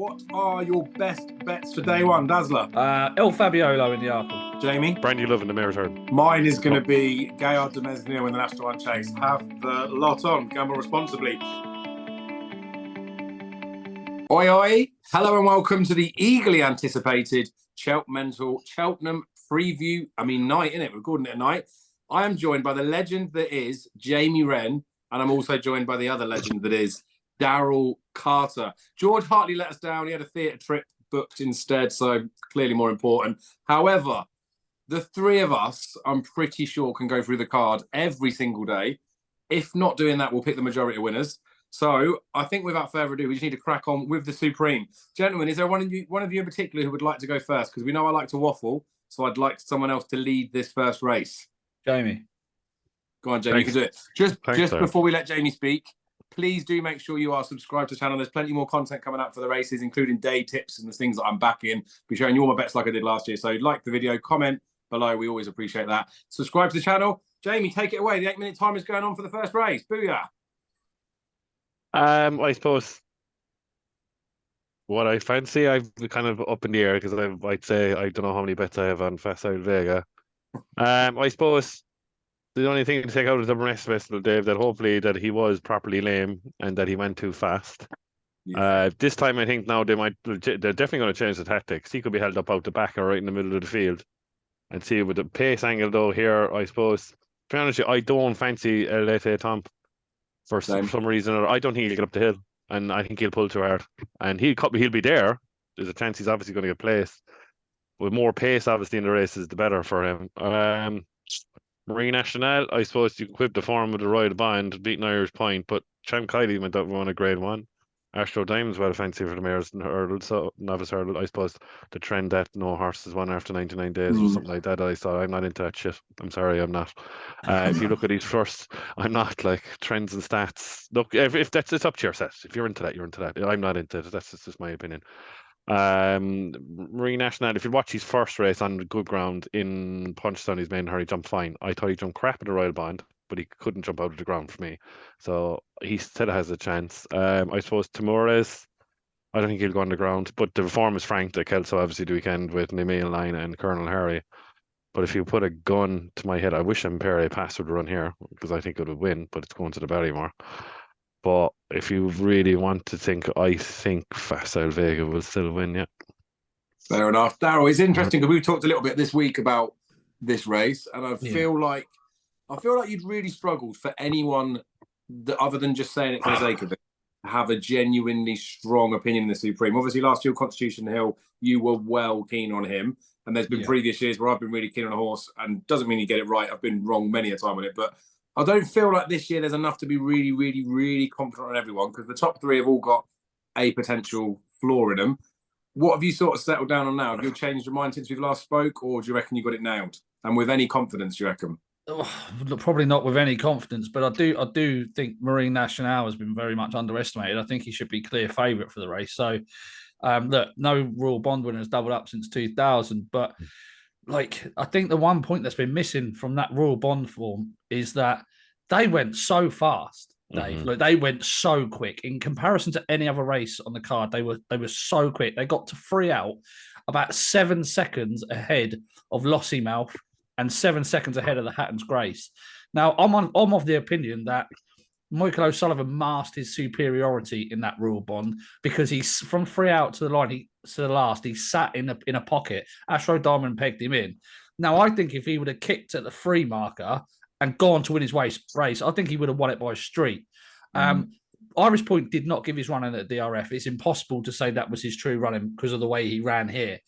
what are your best bets for day one, Dazzler? El Fabiolo in the ARKLE. Jamie? Brandy Love in the Mayor's Herd. Mine is going to be Gaillard de Mesnil in the National 1 Chase. Have the lot on. Gamble responsibly. Oi, oi. Hello and welcome to the eagerly anticipated Cheltenham preview. Night, innit? We're recording it at night. I am joined by the legend that is Jamie Wren, and I'm also joined by the other legend that is Daryl Carter. George Hartley let us down. He had a theatre trip booked instead, so clearly more important. However, the three of us, I'm pretty sure, can go through the card every single day. If not doing that, we'll pick the majority of winners. So I think without further ado, we just need to crack on with the Supreme. Gentlemen, is there one of you in particular who would like to go first? Because we know I like to waffle, so I'd like someone else to lead this first race. Jamie. Go on, Jamie, Thanks. you can do it. Just Sir. before we let Jamie speak, please do make sure you are subscribed to the channel. There's plenty more content coming up for the races, including day tips and the things that I'm back in. Be showing you all my bets like I did last year. So like the video, comment below. We always appreciate that. Subscribe to the channel. Jamie, take it away. The 8-minute time is going on for the first race. Booyah. I suppose what I fancy, I've kind of up in the air because I'd say I don't know how many bets I have on Facile Vega. I suppose the only thing to take out of the rest festival, Dave, that hopefully that he was properly lame and that he went too fast. Yeah. This time I think now they're definitely going to change the tactics. He could be held up out the back or right in the middle of the field. And see with the pace angle though here, I suppose, to be honest with you, I don't fancy Lete Tomp for some reason, or I don't think he'll get up the hill, and I think he'll pull too hard, and he'll be there. There's a chance he's obviously going to get placed. With more pace, obviously in the races, the better for him. Marie Nationale, I suppose you equip the form with the Royal Bond, beating Irish Point, but Cham Kiley went up won a grade one. Astro Diamond's well fancy for the Mayor's Hurdle, so novice hurdle. I suppose the trend that no horses won after 99 days or something like that. I saw. I'm not into that shit. I'm sorry, I'm not. If you look at these first, I'm not like trends and stats. Look, if that's it's up to your set. If you're into that, you're into that. I'm not into it. That's just my opinion. Marie Nationale, if you watch his first race on good ground in Punchestown, his main hurry, he jumped fine. I thought he jumped crap at the Royal Bond, but he couldn't jump out of the ground for me. So he still has a chance. I suppose Tamores, I don't think he'll go on the ground, but the form is franked at Kelso obviously the weekend with Nemil Line and Colonel Harry. But if you put a gun to my head, I wish Impere Pass would run here because I think it would win, but it's going to the Barrymore. But if you really want to think, I think Facile Vega will still win, yeah. Fair enough. Daryl, it's interesting because we've talked a little bit this week about this race, and I feel like you'd really struggled for anyone that, other than just saying it for the sake of it, to have a genuinely strong opinion in the Supreme. Obviously, last year, Constitution Hill, you were well keen on him. And there's been previous years where I've been really keen on a horse, and doesn't mean you get it right. I've been wrong many a time on it. But I don't feel like this year there's enough to be really, really, really confident on everyone, because the top three have all got a potential flaw in them. What have you sort of settled down on now? Have you changed your mind since we've last spoke, or do you reckon you got it nailed? And with any confidence, do you reckon? Probably not with any confidence, but I do think Marine Nationale has been very much underestimated. I think he should be clear favourite for the race. So, look, no Royal Bond winner has doubled up since 2000, but I think the one point that's been missing from that Royal Bond form is that they went so fast, Dave. Like, they went so quick in comparison to any other race on the card. They were so quick. They got to 3 out about 7 seconds ahead of Lossiemouth and 7 seconds ahead of the Hatton's Grace. Now, I'm of the opinion that Michael O'Sullivan masked his superiority in that Royal Bond because he's from 3 out to the line. To the last, he sat in a pocket. Astro Diamond pegged him in. Now, I think if he would have kicked at the 3 marker and gone to win his race, I think he would have won it by a street. Irish Point did not give his running at DRF. It's impossible to say that was his true running because of the way he ran here.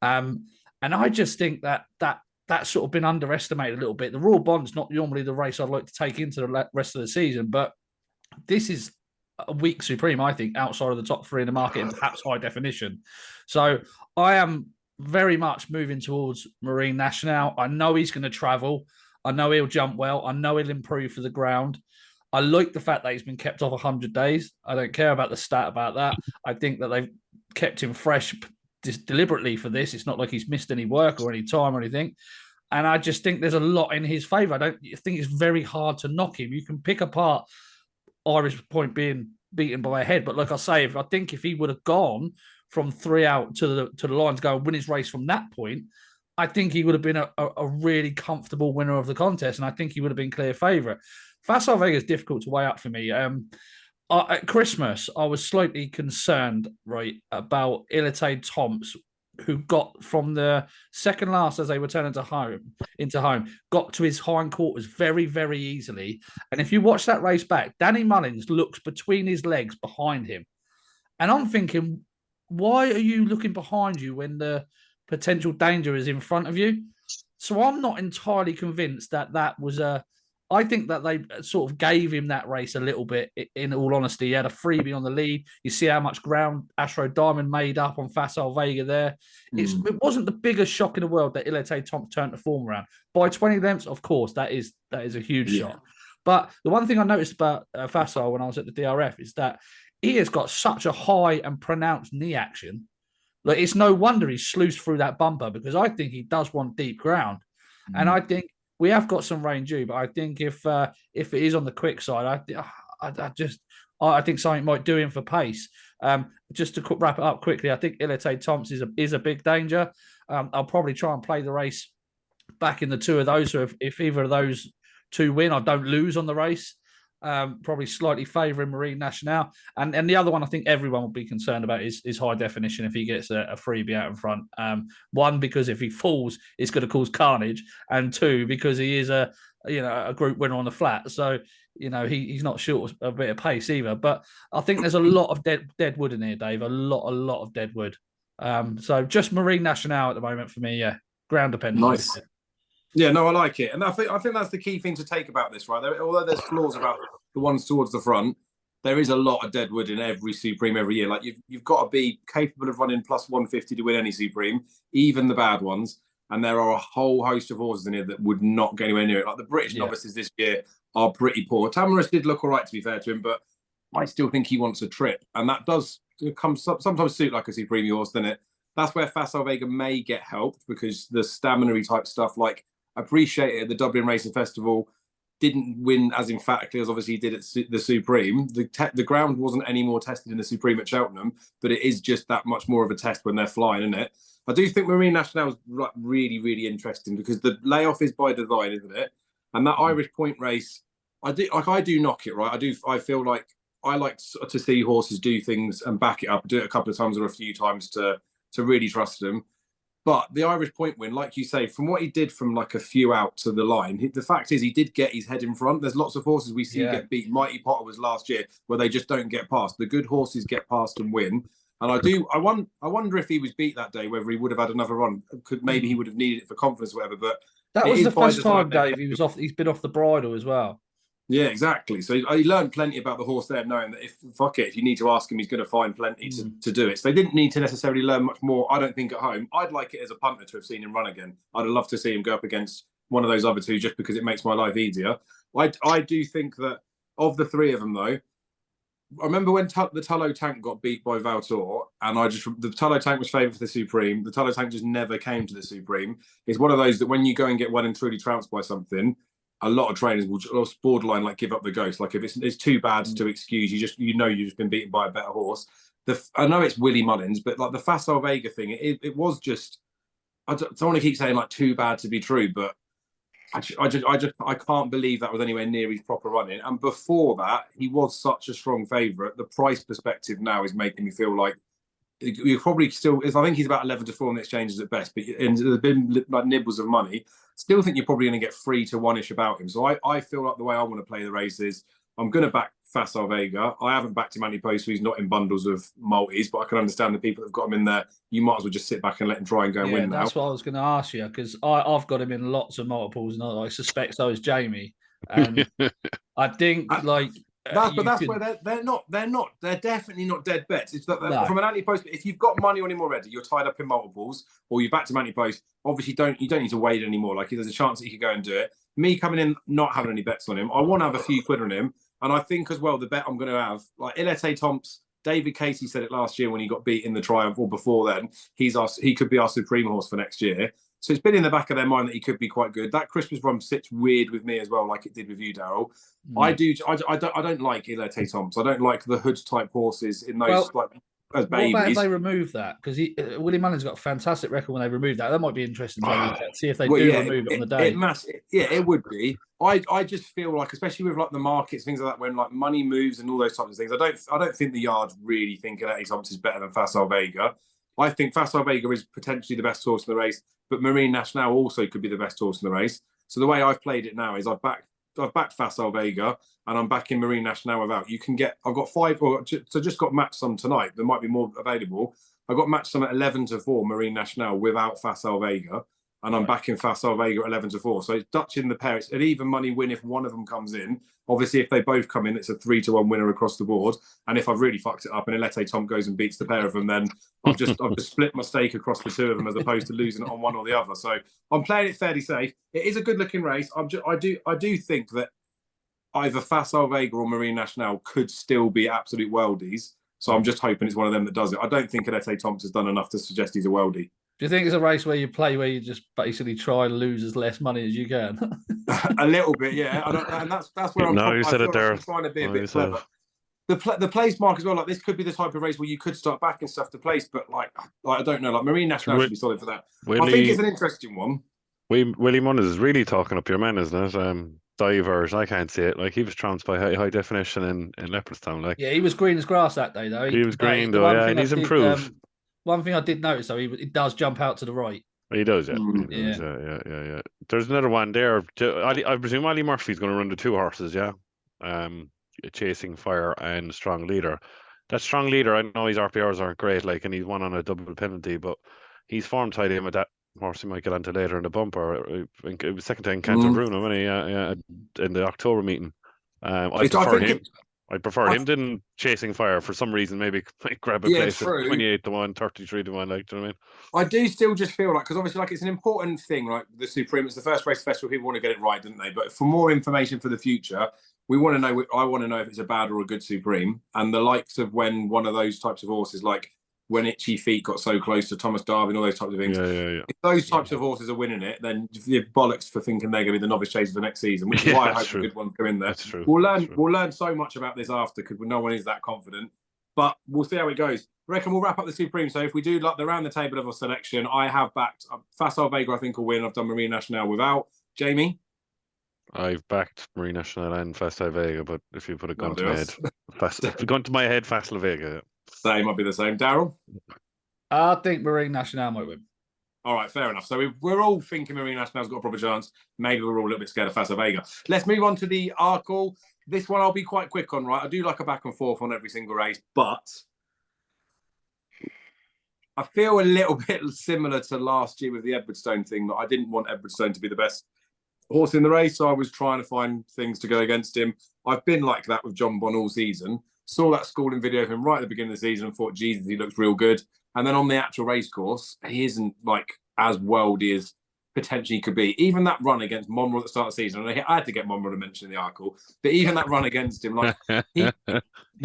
And I just think that's sort of been underestimated a little bit. The Royal Bond's not normally the race I'd like to take into the rest of the season, but this is a weak Supreme, I think, outside of the top 3 in the market and perhaps high definition. So I am very much moving towards Marine Nationale. I know he's going to travel. I know he'll jump well. I know he'll improve for the ground. I like the fact that he's been kept off 100 days. I don't care about the stat about that. I think that they've kept him fresh deliberately for this. It's not like he's missed any work or any time or anything. And I just think there's a lot in his favour. I think it's very hard to knock him. You can pick apart Irish Point being beaten by a head. But like I say, I think if he would have gone from 3 out to the line to go and win his race from that point, I think he would have been a really comfortable winner of the contest, and I think he would have been clear favourite. Facile Vega is difficult to weigh up for me. At Christmas, I was slightly concerned, right, about Ilite Tomps, who got from the second last as they return into home, got to his hindquarters very, very easily. And if you watch that race back, Danny Mullins looks between his legs behind him. And I'm thinking, why are you looking behind you when the potential danger is in front of you? So I'm not entirely convinced that was a... I think that they sort of gave him that race a little bit, in all honesty. He had a freebie on the lead. You see how much ground Astro Diamond made up on Facile Vega there. It wasn't the biggest shock in the world that Ilite Tomps turned the form around. By 20 lengths, of course, that is a huge shock. But the one thing I noticed about Facile when I was at the DRF is that he has got such a high and pronounced knee action. Like, it's no wonder he sluiced through that bumper, because I think he does want deep ground. And I think we have got some rain due, but I think if it is on the quick side, I think something might do him for pace. Just to wrap it up quickly, I think Ilite Tomps is a big danger. I'll probably try and play the race back in the two of those. So if either of those two win, I don't lose on the race. Probably slightly favouring Marine Nationale. And the other one I think everyone will be concerned about is high definition if he gets a freebie out in front. One, because if he falls, it's going to cause carnage. And two, because he is a group winner on the flat. So, he's not short of a bit of pace either. But I think there's a lot of dead wood in here, Dave. A lot of dead wood. So just Marine Nationale at the moment for me, yeah. Ground dependent. Nice. Yeah, no, I like it. And I think that's the key thing to take about this, right? Although there's flaws about the ones towards the front, there is a lot of dead wood in every Supreme every year. Like, you've got to be capable of running plus 150 to win any Supreme, even the bad ones. And there are a whole host of horses in here that would not get anywhere near it. Like, the British novices this year are pretty poor. Tamaris did look all right, to be fair to him, but I still think he wants a trip. And that does sometimes suit like a Supreme horse, doesn't it? That's where Facile Vega may get helped, because the stamina type stuff, like, appreciate it at the Dublin Racing Festival, didn't win as emphatically as obviously he did at the Supreme. The ground wasn't any more tested in the Supreme at Cheltenham, but it is just that much more of a test when they're flying, isn't it? I do think Marine Nationale is really, really interesting, because the layoff is by design, isn't it? And that Irish Point race, I do knock it, right? I feel like I like to see horses do things and back it up, do it a couple of times or a few times to really trust them. But the Irish Point win, like you say, from what he did from like a few out to the line, the fact is he did get his head in front. There's lots of horses we see get beat. Mighty Potter was last year, where they just don't get past. The good horses get past and win. And I wonder if he was beat that day, whether he would have had another run. Maybe he would have needed it for confidence or whatever. But that was the first time, Dave, he's been off the bridle as well. Yeah, exactly. So he learned plenty about the horse there, knowing that if you need to ask him, he's going to find plenty to do it. So they didn't need to necessarily learn much more, I don't think, at home. I'd like it as a punter to have seen him run again. I'd have loved to see him go up against one of those other two, just because it makes my life easier. I do think that of the three of them, though, I remember when the Tullow Tank got beat by Valtor, and the Tullow Tank was favoured for the Supreme. The Tullow Tank just never came to the Supreme. It's one of those that when you go and get well and truly trounced by something, a lot of trainers will just borderline like give up the ghost. Like, if it's too bad to excuse, you've just been beaten by a better horse. I know it's Willie Mullins, but like the Facile Vega thing, it was just, I don't want to keep saying like too bad to be true, but I can't believe that was anywhere near his proper running. And before that, he was such a strong favourite. The price perspective now is making me feel like you're probably still, I think he's about 11 to 4 in the exchanges at best, but there's been like nibbles of money. Still think you're probably going to get 3 to 1-ish about him. So I feel like the way I want to play the race is I'm going to back Facile Vega. I haven't backed him anti-post, so he's not in bundles of multis, but I can understand the people that have got him in there. You might as well just sit back and let him try and go and win now. That's what I was going to ask you, because I've got him in lots of multiples, and I suspect so is Jamie. And I think where they're definitely not dead bets. It's that from an anti-post, if you've got money on him already, you're tied up in multiples, or you've backed him anti-post, obviously you don't need to wait anymore. Like, there's a chance that he could go and do it. Me coming in, not having any bets on him, I want to have a few quid on him. And I think as well, the bet I'm going to have, like Ilite Tomps, David Casey said it last year when he got beat in the Triumph, or before then, he could be our Supreme horse for next year. So it's been in the back of their mind that he could be quite good. That Christmas run sits weird with me as well, like it did with you, Daryl. I don't like Ilete Tomps. I don't like the hood type horses in those as babies. What about if they remove that? Because Willie Mullins got a fantastic record when they removed that. That might be interesting to have a look at. See if they remove it on the day. It would be. I just feel like, especially with like the markets, things like that, when like money moves and all those types of things, I don't think the yards really think Ilete Tomps is better than Facile Vega. I think Facile Vega is potentially the best horse in the race, but Marine Nationale also could be the best horse in the race. So the way I've played it now is I've backed Facile Vega and I'm backing Marine Nationale without. I've got 5, so just got match sum tonight. There might be more available. I got match sum at 11-4 Marine Nationale without Facile Vega, and I'm backing Facile Vega at 11-4. So it's Dutch in the pair. It's an even money win if one of them comes in. Obviously, if they both come in, it's a 3-1 winner across the board. And if I've really fucked it up and Ilete Tom goes and beats the pair of them, then I've just split my stake across the two of them as opposed to losing it on one or the other. So I'm playing it fairly safe. It is a good looking race. I do think that either Facile Vega or Marine Nationale could still be absolute worldies. So I'm just hoping it's one of them that does it. I don't think Ilete Thompson has done enough to suggest he's a worldie. Do you think it's a race where you just basically try to lose as less money as you can? A little bit, yeah. And that's where you said it there. I'm trying to be a bit clever. The place mark as well, like this could be the type of race where you could start backing stuff to place, but like I don't know, like Marine Nationale should be solid for that. I think it's an interesting one. Willie Mullins is really talking up your man, isn't it? Divers, I can't see it. Like he was trounced by high definition in Leopardstown. Like he was green as grass that day though. He was green though, yeah, and he's improved. One thing I did notice though, he does jump out to the right. He does, yeah. Yeah. There's another one there. I presume Ali Murphy's going to run the 2 horses, yeah. Chasing Fire and Strong Leader. That Strong Leader, I know his RPRs aren't great, like, and he's won on a double penalty, but he's form tied in with that horse he might get onto later in the bumper. I think it was second time Cantor Bruno, wasn't he? In the October meeting. I prefer him than Chasing Fire for some reason. Maybe grab a place at 28-1, 33-1. Like, do you know what I mean? I do still just feel like, because obviously, like, it's an important thing. Like the Supreme, it's the first race festival. People want to get it right, didn't they? But for more information for the future, we want to know. I want to know if it's a bad or a good Supreme, and the likes of when one of those types of horses, like when Itchy Feet got so close to Thomas Darby and all those types of things. If those types of horses are winning it, then you're bollocks for thinking they're going to be the novice chasers for next season, which is why I hope the good ones go in there. That's true. We'll learn so much about this after, because no one is that confident. But we'll see how it goes. I reckon we'll wrap up the Supreme. So if we do like the round the table level selection, I have backed Facile Vega, I think will win. I've done Marine Nationale without. Jamie? I've backed Marine Nationale and Facile Vega, but if you put a gun to my head, if you gun to my head, Facile Vega. Same, might be the same. Daryl? I think Marine Nationale might win. All right, fair enough. So we're all thinking Marine Nationale's got a proper chance. Maybe we're all a little bit scared of Facile Vega. Let's move on to the ARKLE. This one I'll be quite quick on, right? I do like a back and forth on every single race, but I feel a little bit similar to last year with the Edwardstone thing, that I didn't want Edwardstone to be the best horse in the race, so I was trying to find things to go against him. I've been like that with John Bon all season. Saw that schooling video of him right at the beginning of the season and thought, Jesus, he looks real good. And then on the actual race course, he isn't like as worldy as potentially could be. Even that run against Monroe at the start of the season, and I had to get Monroe to mention the ARKLE, but even that run against him, like he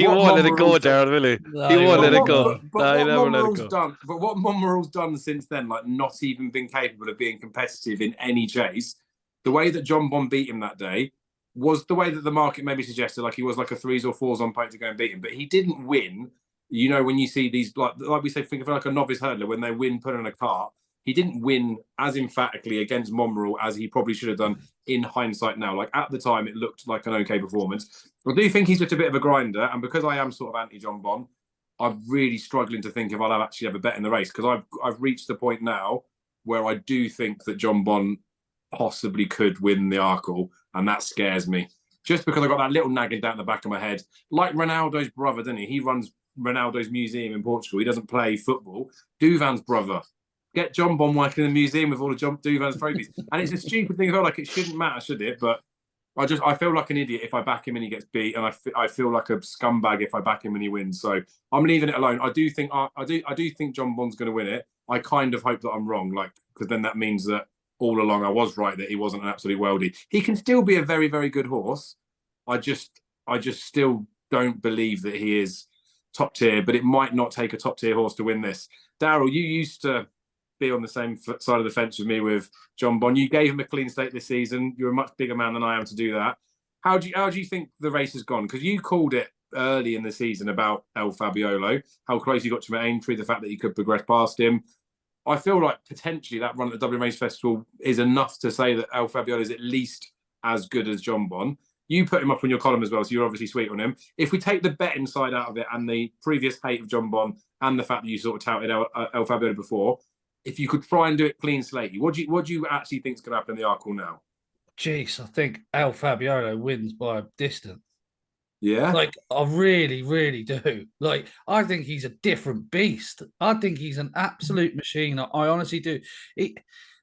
won't let it go, Darren, will he? He won't let it go. But what Monroe's done since then, like not even been capable of being competitive in any chase, the way that John Bon beat him that day was the way that the market maybe suggested, like he was like a 3s or 4s on point to go and beat him, but he didn't win. You know, when you see these, like we say, think of like a novice hurdler, when they win put in a cart, he didn't win as emphatically against Monroe as he probably should have done in hindsight now. Like at the time, it looked like an okay performance. I do think he's just a bit of a grinder, and because I am sort of anti-John Bon, I'm really struggling to think if I'll actually have a bet in the race, because I've reached the point now where I do think that John Bon possibly could win the ARKLE, and that scares me. Just because I've got that little nagging down the back of my head. Like Ronaldo's brother, doesn't he? He runs Ronaldo's museum in Portugal. He doesn't play football. Duvan's brother. Get John Bon working in the museum with all of Duvan's trophies. And it's a stupid thing. I feel like it shouldn't matter, should it? But I feel like an idiot if I back him and he gets beat, and I feel like a scumbag if I back him and he wins. So I'm leaving it alone. I do think John Bon's going to win it. I kind of hope that I'm wrong, like, because then that means that all along I was right, that he wasn't an absolute worldie. He can still be a very, very good horse. I just still don't believe that he is top tier, but it might not take a top tier horse to win this. Daryl, you used to be on the same side of the fence with me with John Bon. You gave him a clean slate this season. You're a much bigger man than I am to do that. How do you think the race has gone? Because you called it early in the season about El Fabiolo, how close he got to Aintree, the fact that he could progress past him. I feel like potentially that run at the Dublin Race Festival is enough to say that El Fabiolo is at least as good as John Bon. You put him up on your column as well, so you're obviously sweet on him. If we take the betting side out of it and the previous hate of John Bon and the fact that you sort of touted El Fabiolo before, if you could try and do it clean slate, what do you actually think is going to happen in the ARKLE now? Jeez, I think El Fabiolo wins by a distance. Yeah. Like, I really, really do. Like, I think he's a different beast. I think he's an absolute machine. I honestly do.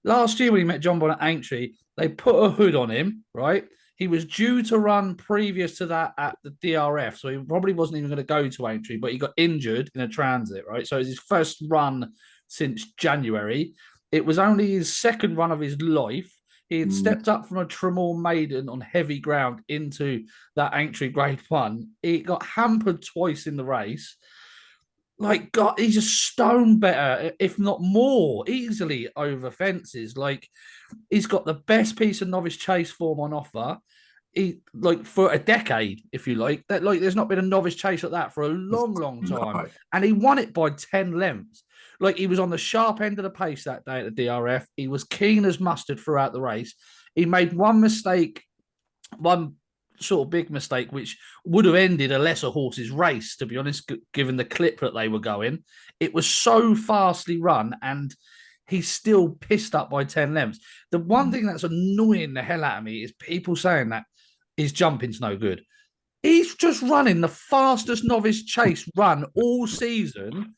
Last year when he met John Bon at Aintree, they put a hood on him, right? He was due to run previous to that at the DRF, so he probably wasn't even going to go to Aintree, but he got injured in a transit, right? So it was his first run since January. It was only his second run of his life. He had stepped up from a Tremor maiden on heavy ground into that Aintree Grade 1. He got hampered twice in the race. Like, God, he's a stone better, if not more, easily over fences. Like, he's got the best piece of novice chase form on offer. Like, for a decade, if you like. That, like, there's not been a novice chase like that for a long, long time. No. And he won it by 10 lengths. Like, he was on the sharp end of the pace that day at the DRF. He was keen as mustard throughout the race. He made one mistake, one sort of big mistake, which would have ended a lesser horse's race, to be honest, given the clip that they were going. It was so fastly run, and he's still pissed up by 10 lengths. The one thing that's annoying the hell out of me is people saying that his jumping's no good. He's just running the fastest novice chase run all season,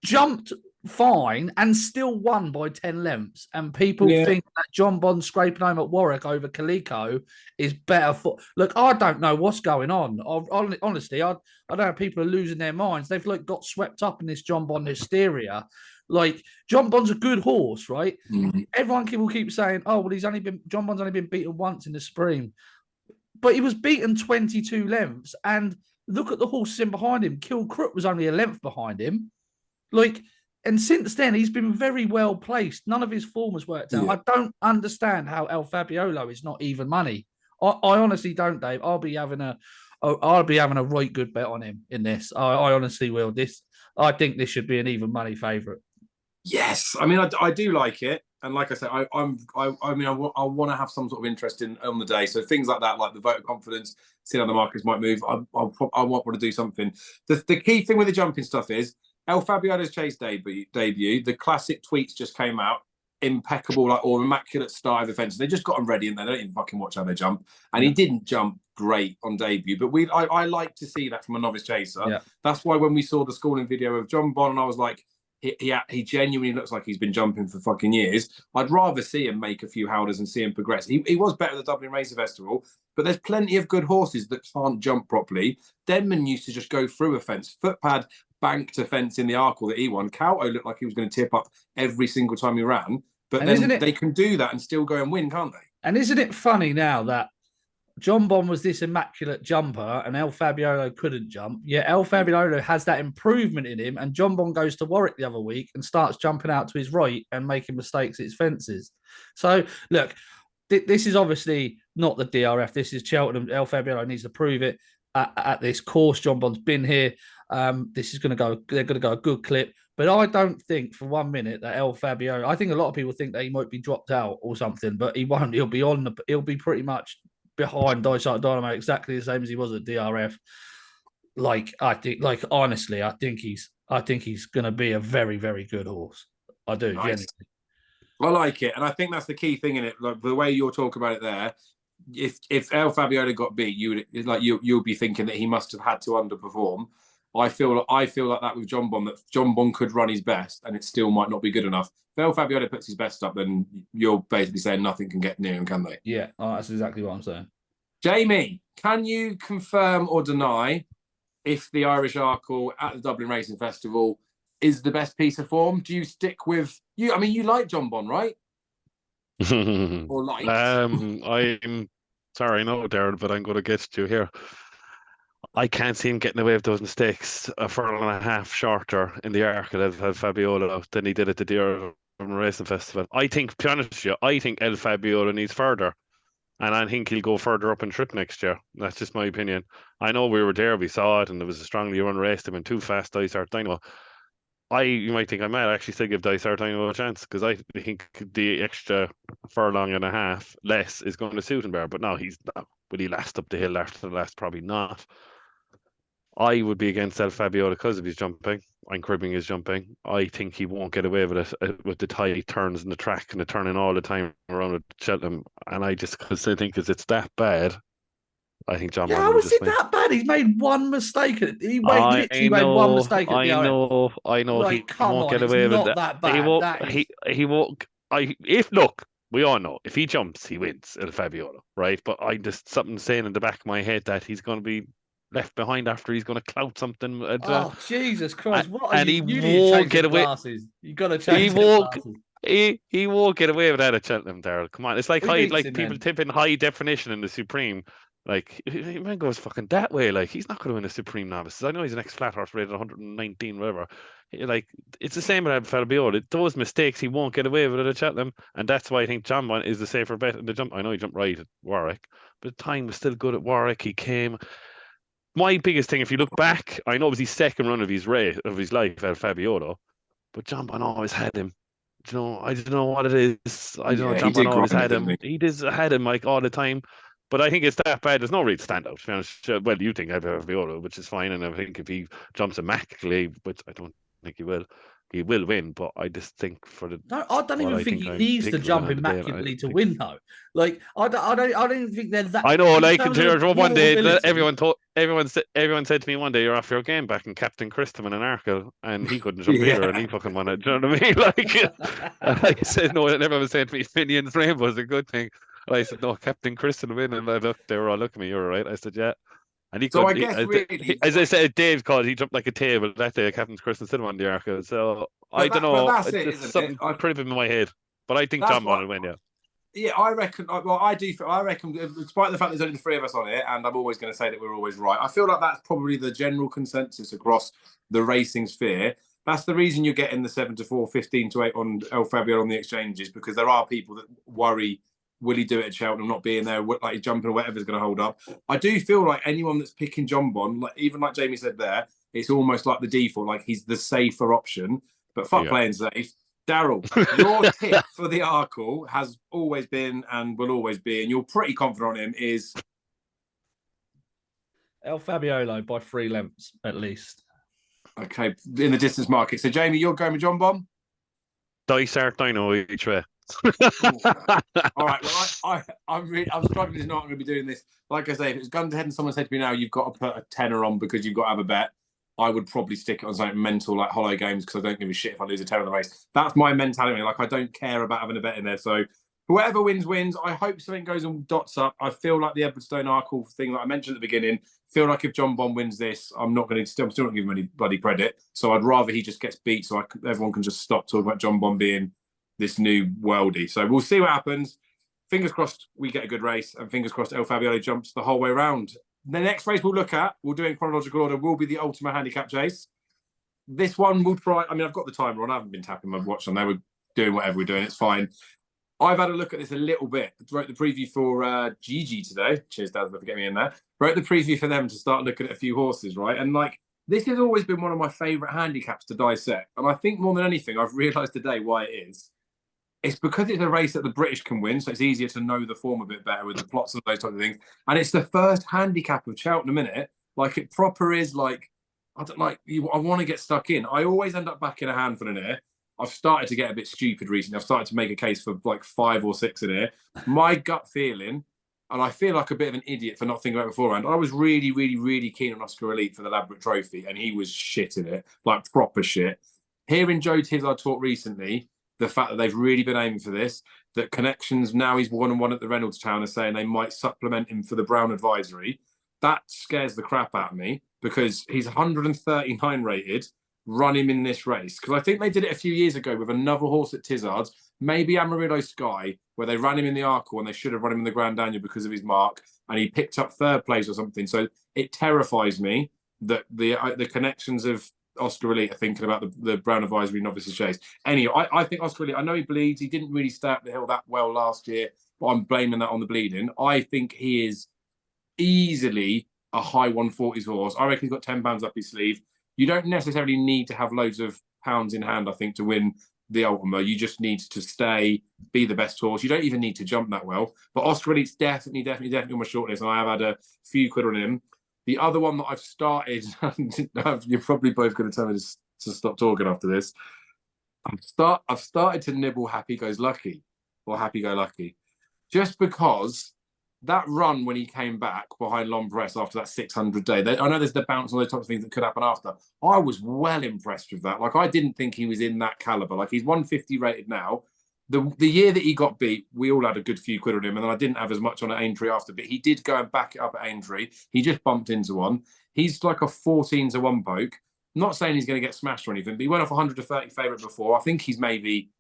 jumped fine, and still won by 10 lengths. And people think that John Bon scraping home at Warwick over Calico is better for. Look, I don't know what's going on. Honestly, I don't know. People are losing their minds. They've like got swept up in this John Bon hysteria. Like, John Bon's a good horse, right? Everyone will keep saying, "Oh, well, John Bon's only been beaten once in the spring," but he was beaten 22 lengths. And look at the horses in behind him. Kilcrook was only a length behind him. Like, and since then, he's been very well placed. None of his form has worked out. I don't understand how El Fabiolo is not even money. I honestly don't, Dave. I'll be having a right good bet on him in this. I honestly will. I think this should be an even money favourite. Yes, I mean, I do like it, and like I said, I want to have some sort of interest on the day. So things like that, like the vote of confidence, see how the markets might move. I want to do something. The key thing with the jumping stuff is El Fabiolo's chase debut. The classic tweets just came out, impeccable, like, or immaculate start of the fence. They just got them ready, and they don't even fucking watch how they jump. And he didn't jump great on debut, but I like to see that from a novice chaser. Yeah. That's why when we saw the schooling video of John Bon, and I was like, he genuinely looks like he's been jumping for fucking years. I'd rather see him make a few howders and see him progress. He was better at the Dublin Race Festival, but there's plenty of good horses that can't jump properly. Denman used to just go through a fence. Footpad banked a fence in the ARKLE that he won. Cowto looked like he was going to tip up every single time he ran. But then they can do that and still go and win, can't they? And isn't it funny now that John Bon was this immaculate jumper and El Fabiolo couldn't jump? Yeah, El Fabiolo has that improvement in him, and John Bon goes to Warwick the other week and starts jumping out to his right and making mistakes at his fences. So, look, this is obviously not the DRF. This is Cheltenham. El Fabiolo needs to prove it at this course. John Bon's been here. This is going to go. They're going to go a good clip. But I don't think for 1 minute that El Fabiolo. I think a lot of people think that he might be dropped out or something, but he won't. He'll be on. He'll be pretty much behind Dysart Dynamo, exactly the same as he was at DRF. Honestly, I think he's going to be a very, very good horse. I do. Nice. I like it, and I think that's the key thing in it. Like the way you're talking about it there. If El Fabiolo got beat, you'll be thinking that he must have had to underperform. I feel like that with John Bon, that John Bon could run his best and it still might not be good enough. If El Fabiolo puts his best up, then you're basically saying nothing can get near him, can they? Yeah, that's exactly what I'm saying. Jamie, can you confirm or deny if the Irish ARKLE at the Dublin Racing Festival is the best piece of form? Do you stick with you? I mean, you like John Bon, right? Or like? I'm sorry, no, Darren, but I'm going to get you here. I can't see him getting away with those mistakes a furlong and a half shorter in the ARKLE of Fabiolo than he did at the Cheltenham Racing Festival. I think, to be honest with you, I think El Fabiola needs further. And I think he'll go further up in trip next year. That's just my opinion. I know we were there, we saw it, and it was a strongly run race. They went too fast, Dysart Dynamo. You might think I might actually still give Dysart Dynamo a chance because I think the extra furlong and a half less is going to suit him better. But no, he's not. Will he last up the hill after the last? Probably not. I would be against El Fabiola because of his jumping. I'm cribbing his jumping. I think he won't get away with it with the tight turns in the track and the turning all the time around at Cheltenham. And I just because I think it's that bad. I think John. Yeah, Bond how will is just it win. that bad? He's made one mistake. He literally made one mistake at the OM. I know. Like, He come won't on, get it's away with not that. that bad. He won't. That is... He won't. If look, we all know if he jumps, he wins El Fabiola, right? But I just something saying in the back of my head that he's going to be left behind after he's going to clout something. Oh, Jesus Christ! What are and you? he You need to won't change get your away. glasses. You got to He change your won't. glasses. He won't get away with that at Cheltenham, Daryl. Come on, it's like Who high, beats like him people then? tipping high definition in the Supreme. Like man goes fucking that way. Like he's not going to win a Supreme Novices. I know he's an ex-flat horse rated 119, whatever. Like it's the same with Fabio. Those mistakes he won't get away with it at Cheltenham, and that's why I think John Bond is the safer bet in the jump. I know he jumped right at Warwick, but the time was still good at Warwick. He came. My biggest thing, if you look back, I know it was his second run of his race of his life at Fabiola, but John Bond always had him. You know, I don't know what it is. I don't know. Yeah, he John Bond did always grind it, had didn't him. he? He did had him like all the time. But I think it's that bad. There's no real standout. To be honest. Well, you think I've Viola, which is fine, and I think if he jumps immaculately, which I don't think he will win. But I just think for the No, I don't what even I think think he I'm needs to thinking of it jump on the day, immaculately to think, win, though. Like, I don't even think they're that. I know, In like terms of one raw day ability, everyone said to me one day, "You're off your game back in Captain Christopher and ARKLE," and he couldn't jump either, and Yeah. he fucking won it. Do you know what I mean? Like I said, no, everyone was saying to me, "Minions Rainbow is a good thing." And I said, "No, Captain Christian will win," and they were all looking at me. You're right. I said, "Yeah." And he So could, I guess really, as I said, Dave called. He jumped like a table that day. Captain Christian still won the ARKLE. So I don't but know. that's It's it, just isn't it? something creeping in my head. But I think That's John Bond what. will win. Yeah. Yeah, I reckon. Well, I do. I reckon, despite the fact there's only the three of us on it, and I'm always going to say that we're always right. I feel like that's probably the general consensus across the racing sphere. That's the reason you're getting the 7-4, 15-8 on El Fabio on the exchanges, because there are people that worry, will he do it at Cheltenham, not being there, like jumping or whatever's going to hold up. I do feel like anyone that's picking John Bond, like even like Jamie said there, it's almost like the default, like he's the safer option. But fuck playing safe. Daryl, your tip for the ARKLE has always been and will always be, and you're pretty confident on him, is El Fabiolo by 3 lengths at least. Okay, in the distance market. So, Jamie, you're going with John Bond? Dysart Dino each way. All right. Well, I'm struggling to know I'm going to be doing this. Like I say, if it's gun to head and someone said to me now, you've got to put a tenner on because you've got to have a bet, I would probably stick it on something mental like hollow games because I don't give a shit if I lose a tenner in the race. That's my mentality. Like, I don't care about having a bet in there. So whoever wins, wins. I hope something goes and dots up. I feel like the Edwardstone ARKLE thing that I mentioned at the beginning, feel like if John Bond wins this, I'm still not giving him any bloody credit. So I'd rather he just gets beat so everyone can just stop talking about John Bond being this new worldie. So we'll see what happens. Fingers crossed we get a good race, and fingers crossed El Fabiolo jumps the whole way around. The next race we'll look at, we'll do in chronological order, will be the ULTIMA handicap chase. This one we'll try. I mean, I've got the timer on. I haven't been tapping my watch on. They were doing whatever we're doing. It's fine. I've had a look at this a little bit. Wrote the preview for Gigi today. Cheers, Dad, for getting me in there. Wrote the preview for them to start looking at a few horses, right? And like, this has always been one of my favourite handicaps to dissect. And I think more than anything, I've realised today why it is. It's because it's a race that the British can win, so it's easier to know the form a bit better with the plots and those types of things. And it's the first handicap of Cheltenham, innit? Like, it proper is like, I want to get stuck in. I always end up backing a handful in here. I've started to get a bit stupid recently. I've started to make a case for like 5 or 6 in here. My gut feeling, and I feel like a bit of an idiot for not thinking about it beforehand, I was really, really, really keen on Oscar Elite for the Ladbroke Trophy, and he was shit in it, like proper shit. Hearing Joe Tizard talk recently, the fact that they've really been aiming for this, that Connections, now he's 1-1 at the Reynolds Town, are saying they might supplement him for the Brown Advisory. That scares the crap out of me because he's 139 rated. Run him in this race, because I think they did it a few years ago with another horse at Tizard's, maybe Amarillo Sky, where they ran him in the ARKLE and they should have run him in the Grand Daniel because of his mark, and he picked up 3rd place or something. So it terrifies me that the Connections have Oscar Elite are thinking about the Brown Advisory Novices Chase. Anyway, I think Oscar Elite, I know he bleeds. He didn't really stay up the hill that well last year, but I'm blaming that on the bleeding. I think he is easily a high 140s horse. I reckon he's got £10 up his sleeve. You don't necessarily need to have loads of pounds in hand, I think, to win the Ultima. You just need to stay, be the best horse. You don't even need to jump that well. But Oscar Elite's definitely on my shortlist, and I have had a few quid on him. The other one that I've started, you're probably both going to tell me to stop talking after this. I've started to nibble Happy Goes Lucky, or Happy Go Lucky, just because that run when he came back behind Lompress after that 600 day, I know there's the bounce and those types of things that could happen after. I was well impressed with that. Like, I didn't think he was in that caliber. Like, he's 150 rated now. The year that he got beat, we all had a good few quid on him, and then I didn't have as much on at Aintree after, but he did go and back it up at Aintree. He just bumped into one. He's like a 14-1 poke. I'm not saying he's going to get smashed or anything, but he went off 100 to 30 favourite before. I think he's maybe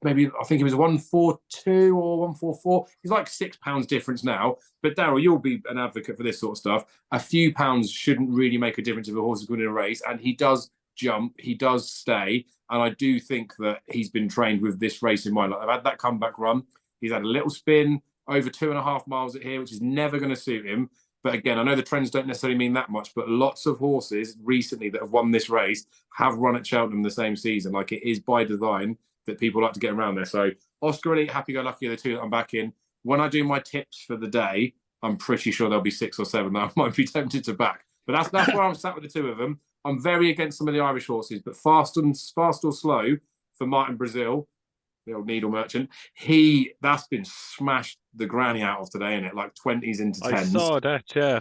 I think he was 142 or 144. He's like £6 difference now. But Daryl, you'll be an advocate for this sort of stuff. A few pounds shouldn't really make a difference if a horse is winning a race, and he does jump, he does stay, and I do think that he's been trained with this race in mind. Like, I've had that comeback run. He's had a little spin over 2.5 miles at here, which is never going to suit him. But again, I know the trends don't necessarily mean that much, but lots of horses recently that have won this race have run at Cheltenham the same season. Like, it is by design that people like to get around there. So Oscar Elite, Happy Go Lucky are the two that I'm back in. When I do my tips for the day, I'm pretty sure there'll be 6 or 7 that I might be tempted to back. But that's where I'm sat with the two of them. I'm very against some of the Irish horses, but fast or slow for Martin Brazil, the old needle merchant, that's been smashed the granny out of today, isn't it? Like 20s into 10s. I saw that, yeah.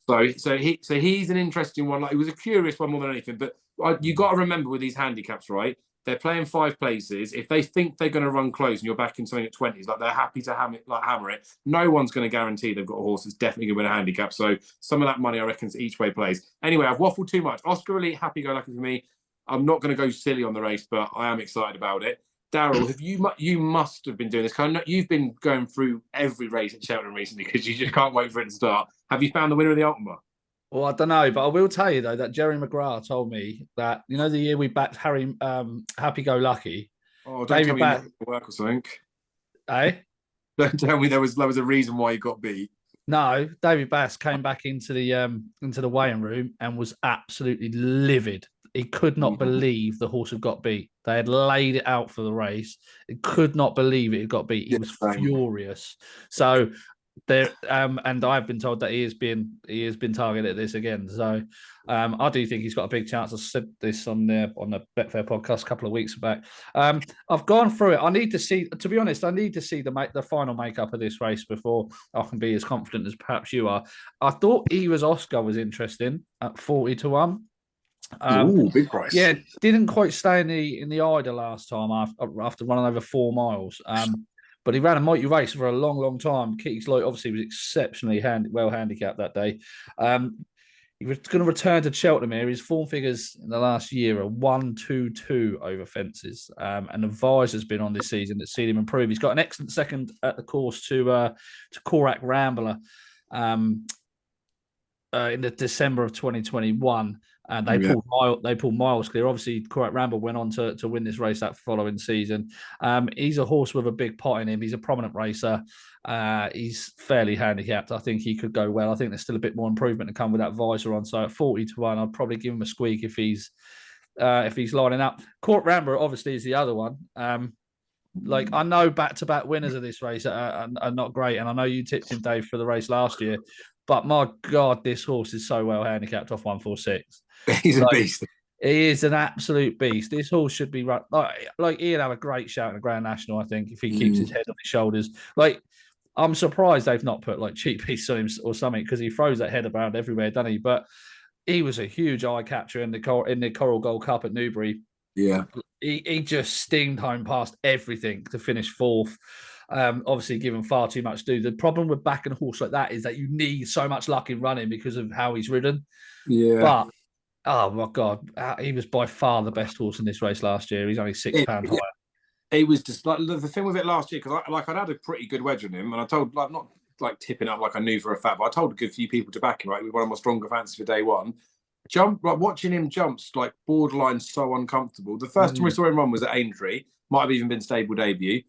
So he's an interesting one. Like, it was a curious one more than anything. But you got to remember with these handicaps, right? They're playing 5 places. If they think they're going to run close and you're back in something at 20s, like, they're happy to hammer it. No one's going to guarantee they've got a horse that's definitely going to win a handicap. So some of that money, I reckon, is each way plays. Anyway, I've waffled too much. Oscar Elite, Happy Go Lucky for me. I'm not going to go silly on the race, but I am excited about it. Daryl, you must have been doing this. You've been going through every race at Cheltenham recently because you just can't wait for it to start. Have you found the winner of the Ultima? Well, I don't know, but I will tell you, though, that Jerry McGrath told me that, you know, the year we backed Happy Go Lucky. Oh, don't tell me you work or something. Eh? Don't tell me there was a reason why he got beat. No, David Bass came back into the weighing room and was absolutely livid. He could not believe the horse had got beat. They had laid it out for the race. He could not believe it had got beat. He was furious. So there, and I've been told that he has been targeted at this again. So I do think he's got a big chance. I said this on the Betfair podcast a couple of weeks back. I've gone through it. I need to see. To be honest, I need to see the final makeup of this race before I can be as confident as perhaps you are. I thought Eva's Oscar was interesting at 40-1. Big price. Yeah, didn't quite stay in the eye the last time after running over 4 miles. But he ran a mighty race for a long, long time. Kitty's Light obviously was exceptionally well handicapped that day. He was going to return to Cheltenham here. His form figures in the last year are 1-2-2 over fences. And Advisor's been on this season that's seen him improve. He's got an excellent second at the course to Korak Rambler in the December of 2021. And they pulled miles clear. Obviously, Korak Rambler went on to win this race that following season. He's a horse with a big pot in him. He's a prominent racer. He's fairly handicapped. I think he could go well. I think there's still a bit more improvement to come with that visor on. So at 40-1, I'd probably give him a squeak if he's lining up. Korak Rambler obviously is the other one. I know back-to-back winners of this race are not great, and I know you tipped him, Dave, for the race last year. But my God, this horse is so well handicapped off 146. He's a beast. He is an absolute beast. This horse should be run like he'd have a great shout in the Grand National, I think, if he keeps his head on his shoulders. Like, I'm surprised they've not put like cheap piece on him or something, because he throws that head around everywhere, doesn't he? But he was a huge eye catcher in the Coral Gold Cup at Newbury. Yeah, he just stinged home past everything to finish 4th. Obviously given far too much to do. The problem with backing a horse like that is that you need so much luck in running because of how he's ridden. Yeah. But oh my God, he was by far the best horse in this race last year. He's only £6 higher. It was just like the thing with it last year, because I'd had a pretty good wedge on him, and I told, like, not like tipping up like I knew for a fact, but I told a good few people to back him. Right, we one of my stronger fancies for day one. like watching him jumps like borderline so uncomfortable. The first time we saw him run was at Aintree, might have even been stable debut,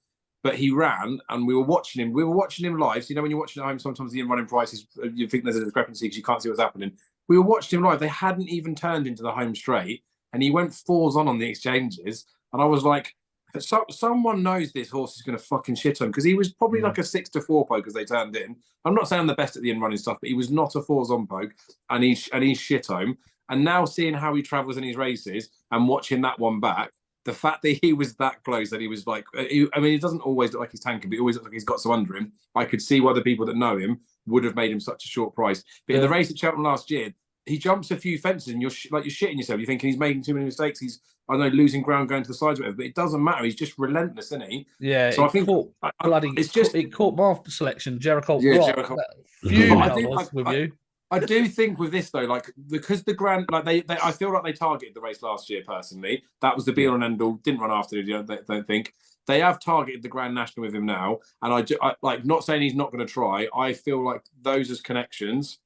but he ran and we were watching him. We were watching him live. So, you know, when you're watching at home, sometimes the in-running prices, you think there's a discrepancy because you can't see what's happening. We were watching him live. They hadn't even turned into the home straight, and he went 4s on the exchanges. And I was like, someone knows this horse is going to fucking shit on, because he was probably like a 6-4 poke as they turned in. I'm not saying the best at the in-running stuff, but he was not a 4s on poke, and he's shit home. And now seeing how he travels in his races and watching that one back, the fact that he was that close, that he was like, I mean, he doesn't always look like he's tanking, but he always looks like he's got some under him. I could see why the people that know him would have made him such a short price. But in the race at Cheltenham last year, he jumps a few fences and you're shitting yourself. You're thinking he's making too many mistakes. He's, I don't know, losing ground going to the sides, or whatever. But it doesn't matter. He's just relentless, isn't he? Yeah. So I think it caught my selection. Jericho. Yeah, Jericho. With you. I do think with this though, like, because the grand, like they I feel like they targeted the race last year. Personally, that was the be all and end all. Didn't run after it. I don't think they have targeted the Grand National with him now. And I like, not saying he's not going to try. I feel like those as connections,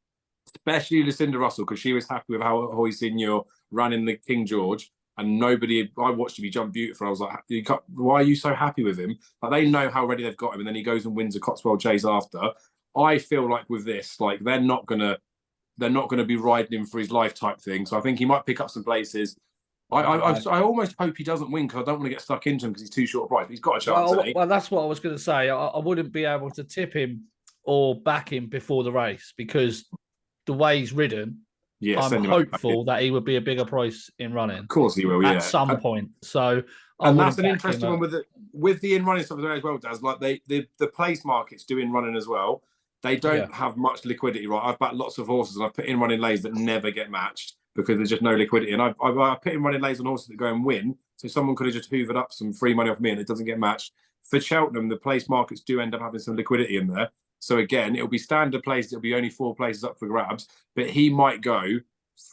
especially Lucinda Russell, because she was happy with how Hoy Senior ran in the King George, and nobody. I watched him, he jumped beautiful. I was like, why are you so happy with him? Like, they know how ready they've got him, and then he goes and wins a Cotswold Chase after. I feel like with this, like, they're not gonna be riding him for his life type thing. So I think he might pick up some places. I almost hope he doesn't win, because I don't want to get stuck into him because he's too short a price. But he's got a chance. Well, that's what I was going to say. I wouldn't be able to tip him or back him before the race, because the way he's ridden, I'm hopeful that he would be a bigger price in running. Of course he will, at some point. So and that's an interesting one with the in running stuff as well, Daz. Like the place markets do in running as well. They don't have much liquidity, right? I've backed lots of horses and I've put in running lays that never get matched because there's just no liquidity. And I've put in running lays on horses that go and win. So someone could have just hoovered up some free money off me and it doesn't get matched. For Cheltenham, the place markets do end up having some liquidity in there. So again, it'll be standard places. It'll be only 4 places up for grabs, but he might go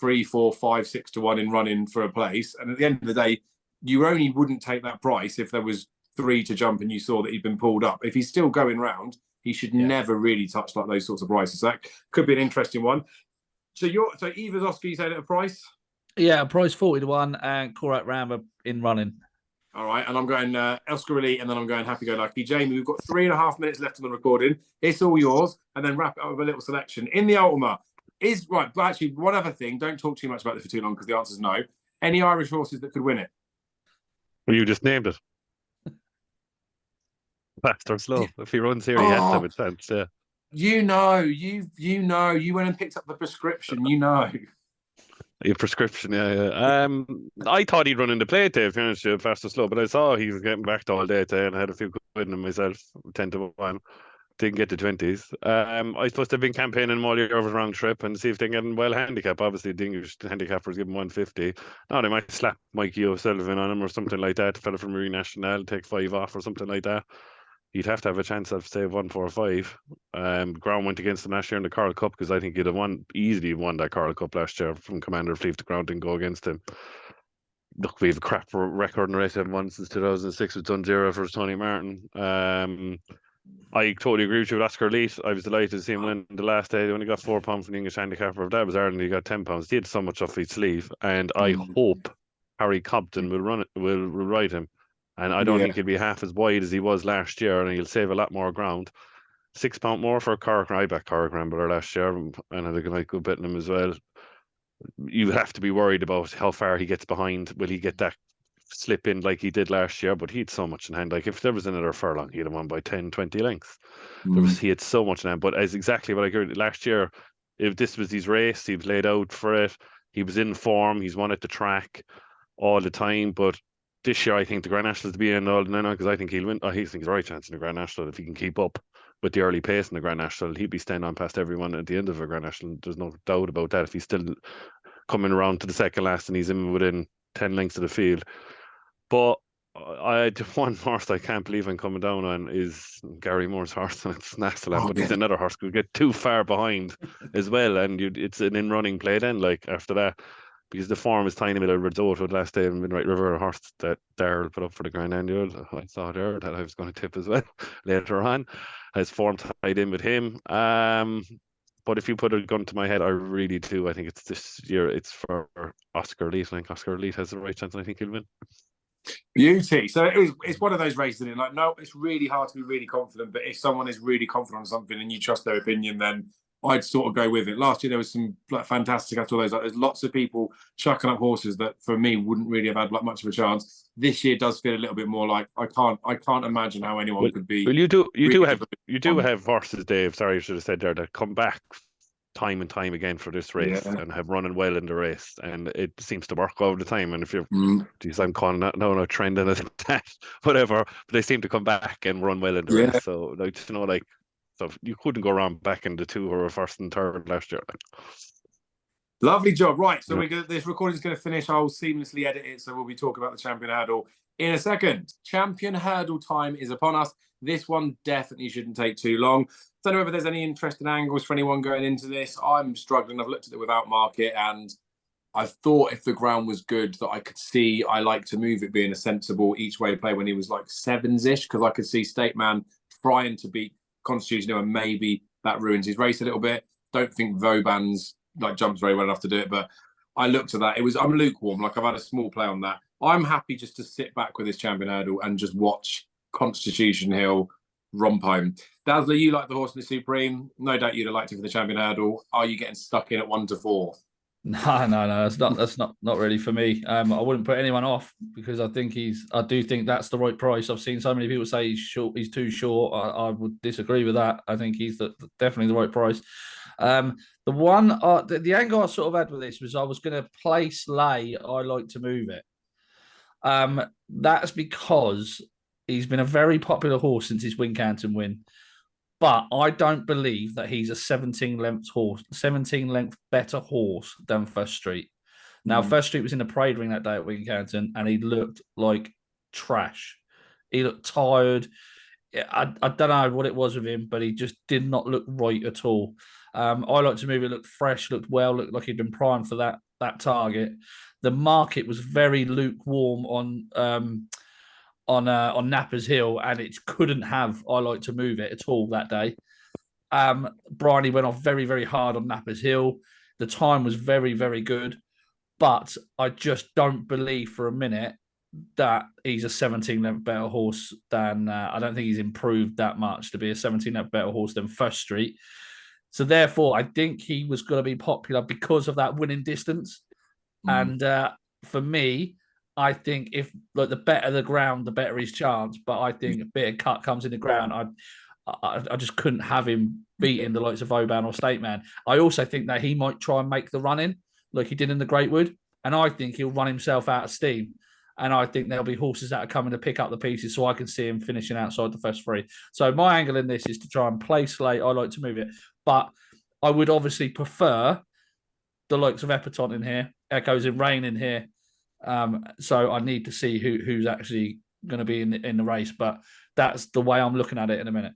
3, 4, 5, 6 to 1 in running for a place. And at the end of the day, you only wouldn't take that price if there was 3 to jump and you saw that he'd been pulled up. If he's still going round, he should never really touch like those sorts of prices. So that could be an interesting one. So Eva's Oscar, you said at a price? Yeah, price 40 to 1 and Korat Ramba in running. All right, and I'm going Oscar Elite, and then I'm going Happy Go Lucky. Jamie, we've got 3.5 minutes left on the recording. It's all yours, and then wrap it up with a little selection. In the Ultima, but actually, one other thing, don't talk too much about this for too long because the answer is no. Any Irish horses that could win it? Well, you just named it. Fast or slow. If he runs here, he has to have a chance. Yeah. You went and picked up the prescription. Your prescription, yeah. I thought he'd run into play to finish fast or slow, but I saw he was getting backed all day today, and I had a few quid in him myself, 10 to 1. Didn't get to 20s. I suppose they've been campaigning all year over the round trip and see if they can get him well handicap. Obviously, the English handicappers give him 150. Now they might slap Mikey O'Sullivan on him or something like that. A fella from Marine National, take 5 off or something like that. You'd have to have a chance of, say, 145. Ground went against him last year in the Carl Cup, because I think he'd have easily won that Carl Cup last year from Commander of Fleet. The ground didn't go against him. Look, we have a crap record in the race. Haven't won since 2006 with Dundera for Tony Martin. I totally agree with you with Oscar Elite. I was delighted to see him win the last day. They only got £4 from the English handicapper. If that was Ireland, he got £10. He had so much off his sleeve, and I hope Harry Cobden will ride him. And I don't think he'll be half as wide as he was last year, and he'll save a lot more ground. £6 more for Cork. I backed Cork Rambler last year, and I think I like good betting him as well. You have to be worried about how far he gets behind. Will he get that slip in like he did last year? But he had so much in hand. Like, if there was another furlong, he'd have won by 10, 20 lengths. He had so much in hand. But as exactly what I heard last year, if this was his race, he was laid out for it. He was in form. He's won at the track all the time. But this year, I think the Grand National is to be in all now, because I think he'll win. I think he's the right chance in the Grand National. If he can keep up with the early pace in the Grand National, he'd be staying on past everyone at the end of a Grand National. There's no doubt about that. If he's still coming around to the second last and he's in within 10 lengths of the field. But one horse I can't believe I'm coming down on is Gary Moore's horse, and it's Nastalan. But he's another horse who could get too far behind as well, and it's an in-running play then, like, after that. Because the form is tiny bit of Risotto last day in Midnight River, a horse that Darryl put up for the Grand Annual. I saw there that I was going to tip as well later on. Has form tied in with him. But if you put a gun to my head, I really do. I think it's this year. It's for Oscar Elite. I think Oscar Elite has the right chance, and I think he'll win. Beauty. So it's one of those races, isn't it? Like, no, it's really hard to be really confident. But if someone is really confident on something and you trust their opinion, then I'd sort of go with it. Last year there was some like fantastic after those. Like, there's lots of people chucking up horses that for me wouldn't really have had like much of a chance. This year does feel a little bit more like I can't imagine how anyone could be. Well, you do have horses, Dave. Sorry, I should have said there, that come back time and time again for this race and have running well in the race, and it seems to work all the time. And if you're, geez, I'm calling that no trending it that whatever, but they seem to come back and run well in the race. So like so you couldn't go wrong back in the two who were first and third last year. Lovely job. Right, so this recording is going to finish. I'll seamlessly edit it, so we'll be talking about the Champion Hurdle in a second. Champion Hurdle time is upon us. This one definitely shouldn't take too long. Don't know whether there's any interesting angles for anyone going into this. I'm struggling. I've looked at it without market, and I thought if the ground was good that I could see. I like to move it being a sensible each way play when he was like sevens-ish, because I could see State Man trying to beat Constitution, and maybe that ruins his race a little bit. Don't think Vauban's like jumps very well enough to do it, but I looked at that. I'm lukewarm. Like, I've had a small play on that. I'm happy just to sit back with this Champion Hurdle and just watch Constitution Hill romp home. Dazzler, you like the horse in the Supreme. No doubt you'd have liked it for the Champion Hurdle. Are you getting stuck in at 1 to 4? No. That's not really for me. I wouldn't put anyone off because I do think that's the right price. I've seen so many people say he's short, he's too short. I would disagree with that. I think he's definitely the right price. The one, the angle I sort of had with this was I was going to play Slay. I like to move it. That's because he's been a very popular horse since his Wincanton win. But I don't believe that he's a 17 length better horse than First Street. Now, First Street was in the parade ring that day at Wincanton, and he looked like trash. He looked tired. I don't know what it was with him, but he just did not look right at all. I like to move it. Looked fresh, looked well, looked like he'd been primed for that target. The market was very lukewarm on Napper's Hill, and it couldn't have I like to move it at all that day. Bryony went off very, very hard on Napper's Hill. The time was very, very good, but I just don't believe for a minute that he's a 17 length better horse than I don't think he's improved that much to be a 17 length better horse than First Street. So therefore, I think he was going to be popular because of that winning distance. And for me, I think if like the better the ground, the better his chance. But I think a bit of cut comes in the ground. I just couldn't have him beating the likes of Vauban or State Man. I also think that he might try and make the run in like he did in the Greatwood. And I think he'll run himself out of steam. And I think there'll be horses that are coming to pick up the pieces, so I can see him finishing outside the first three. So my angle in this is to try and play Slate. I like to move it. But I would obviously prefer the likes of Epatante in here, Echoes in Rain in here. So I need to see who's actually going to be in the race. But that's the way I'm looking at it in a minute.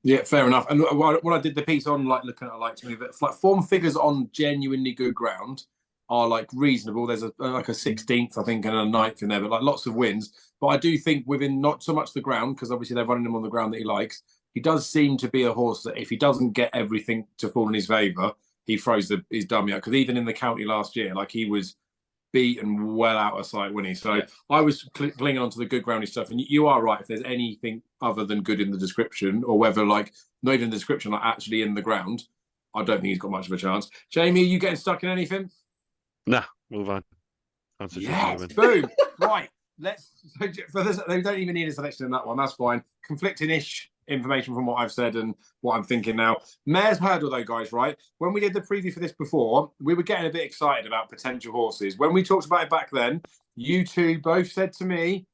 Yeah, fair enough. And what I did the piece on, like looking at, I like to move it. Like form figures on genuinely good ground are like reasonable. There's like a 16th, I think, and a 9th in there, but like lots of wins. But I do think within not so much the ground, because obviously they're running him on the ground that he likes. He does seem to be a horse that if he doesn't get everything to fall in his favour, he throws his dummy out. Because even in the county last year, like he was beaten well out of sight, wasn't he? So I was clinging on to the good groundy stuff. And you are right. If there's anything other than good in the description, or whether like not even in the description, like actually in the ground, I don't think he's got much of a chance. Jamie, are you getting stuck in anything? Nah, move on. Yes, boom. Right. For this, they don't even need a selection in that one. That's fine. Conflicting-ish information from what I've said and what I'm thinking now. Mare's Hurdle, though, guys, right? When we did the preview for this before, we were getting a bit excited about potential horses. When we talked about it back then, you two both said to me,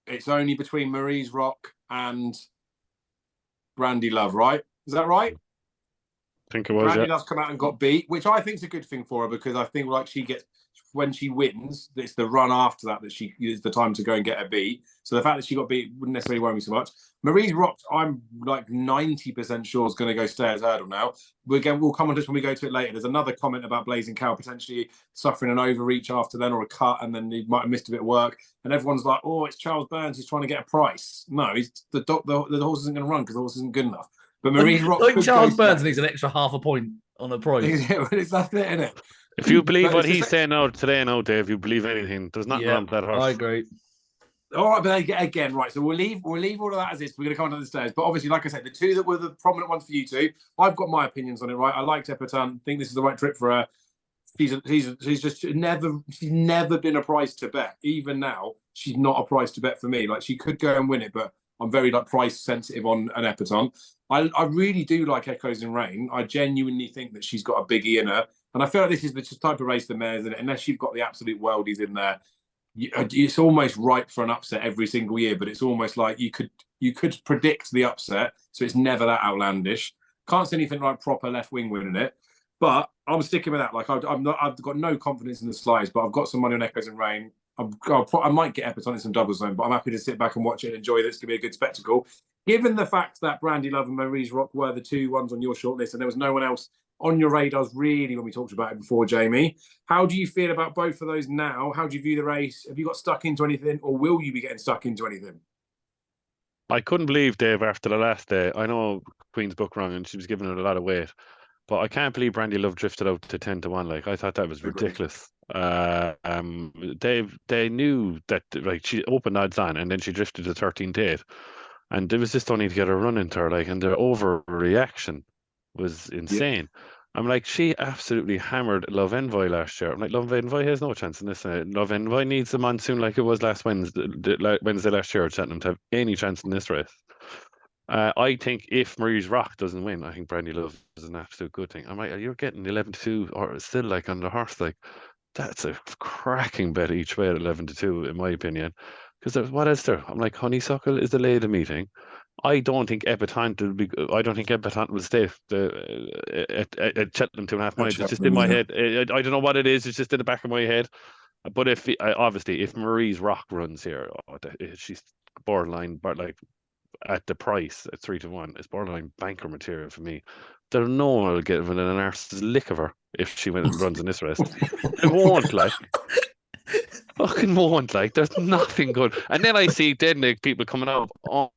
it's only between Marie's Rock and Brandy Love, right? Is that right? I think it was. Brandy Love's come out and got beat, which I think is a good thing for her, because I think like she gets, when she wins, it's the run after that she is the time to go and get a beat. So the fact that she got beat wouldn't necessarily worry me so much. Marie's Rock, I'm like 90% sure is going to go Stayers Hurdle now. We'll come on this when we go to it later. There's another comment about Blazing Cow potentially suffering an overreach after then, or a cut, and then he might have missed a bit of work. And everyone's like, oh, it's Charles Burns, he's trying to get a price. No, the horse isn't going to run because the horse isn't good enough. But Marie's Rock like could Charles go Burns needs an extra half a point on a price. It's that's it, isn't it? If you believe But what it's he's saying now today, now Dave, you believe anything. There's nothing Yeah, wrong with that horse. I agree. All right, but again, right. So we'll leave all of that as is. We're going to come on to the stairs. But obviously, like I said, the two that were the prominent ones for you two, I've got my opinions on it. Right, I liked Epatante. Think this is the right trip for her. She's just never been a price to bet. Even now, she's not a price to bet for me. Like she could go and win it, but I'm very like price sensitive on an Epatante. I really do like Echoes in Rain. I genuinely think that she's got a biggie in her, and I feel like this is the type of race the mares in it. Unless you've got the absolute worldies in there, it's almost ripe for an upset every single year. But it's almost like you could predict the upset, so it's never that outlandish. Can't see anything like proper left wing winning it. But I'm sticking with that. Like I've got no confidence in the slides, but I've got some money on Echoes and Rain. I might get Epatante in some double zone, but I'm happy to sit back and watch it and enjoy this. It's going to be a good spectacle. Given the fact that Brandy Love and Marie's Rock were the two ones on your shortlist, and there was no one else on your radars really when we talked about it before, Jamie, how do you feel about both of those now? How do you view the race? Have you got stuck into anything, or will you be getting stuck into anything? I couldn't believe, Dave, after the last day. I know Queen's book wrong and she was giving it a lot of weight, but I can't believe Brandy Love drifted out to 10-1. Like I thought that was ridiculous. They knew that like she opened odds on and then she drifted to 13-8, and there was just only to get a run into her. Like, and their overreaction was insane. Yeah. I'm like, she absolutely hammered Love Envoy last year. I'm like, Love Envoy has no chance in this. Love Envoy needs the monsoon like it was last Wednesday last year at Cheltenham to have any chance in this race. I think if Marie's Rock doesn't win, I think Brandy Love is an absolute good thing. I'm like, you're getting 11-2 or still like on the horse. Like, that's a cracking bet each way at 11-2, in my opinion. Because what is there? I'm like, Honeysuckle is the lady meeting. I don't think Epatante will be. I don't think Epatante will stay at Cheltenham 2.5 miles. It's just in my head. I don't know what it is. It's just in the back of my head. But if obviously if Marie's Rock runs here, she's borderline, but like at the price at 3-1, it's borderline banker material for me. There's no one will get an arse's lick of her if she went and runs in this race. It won't, like. Fucking won't, like. There's nothing good. And then I see people coming up. Oh,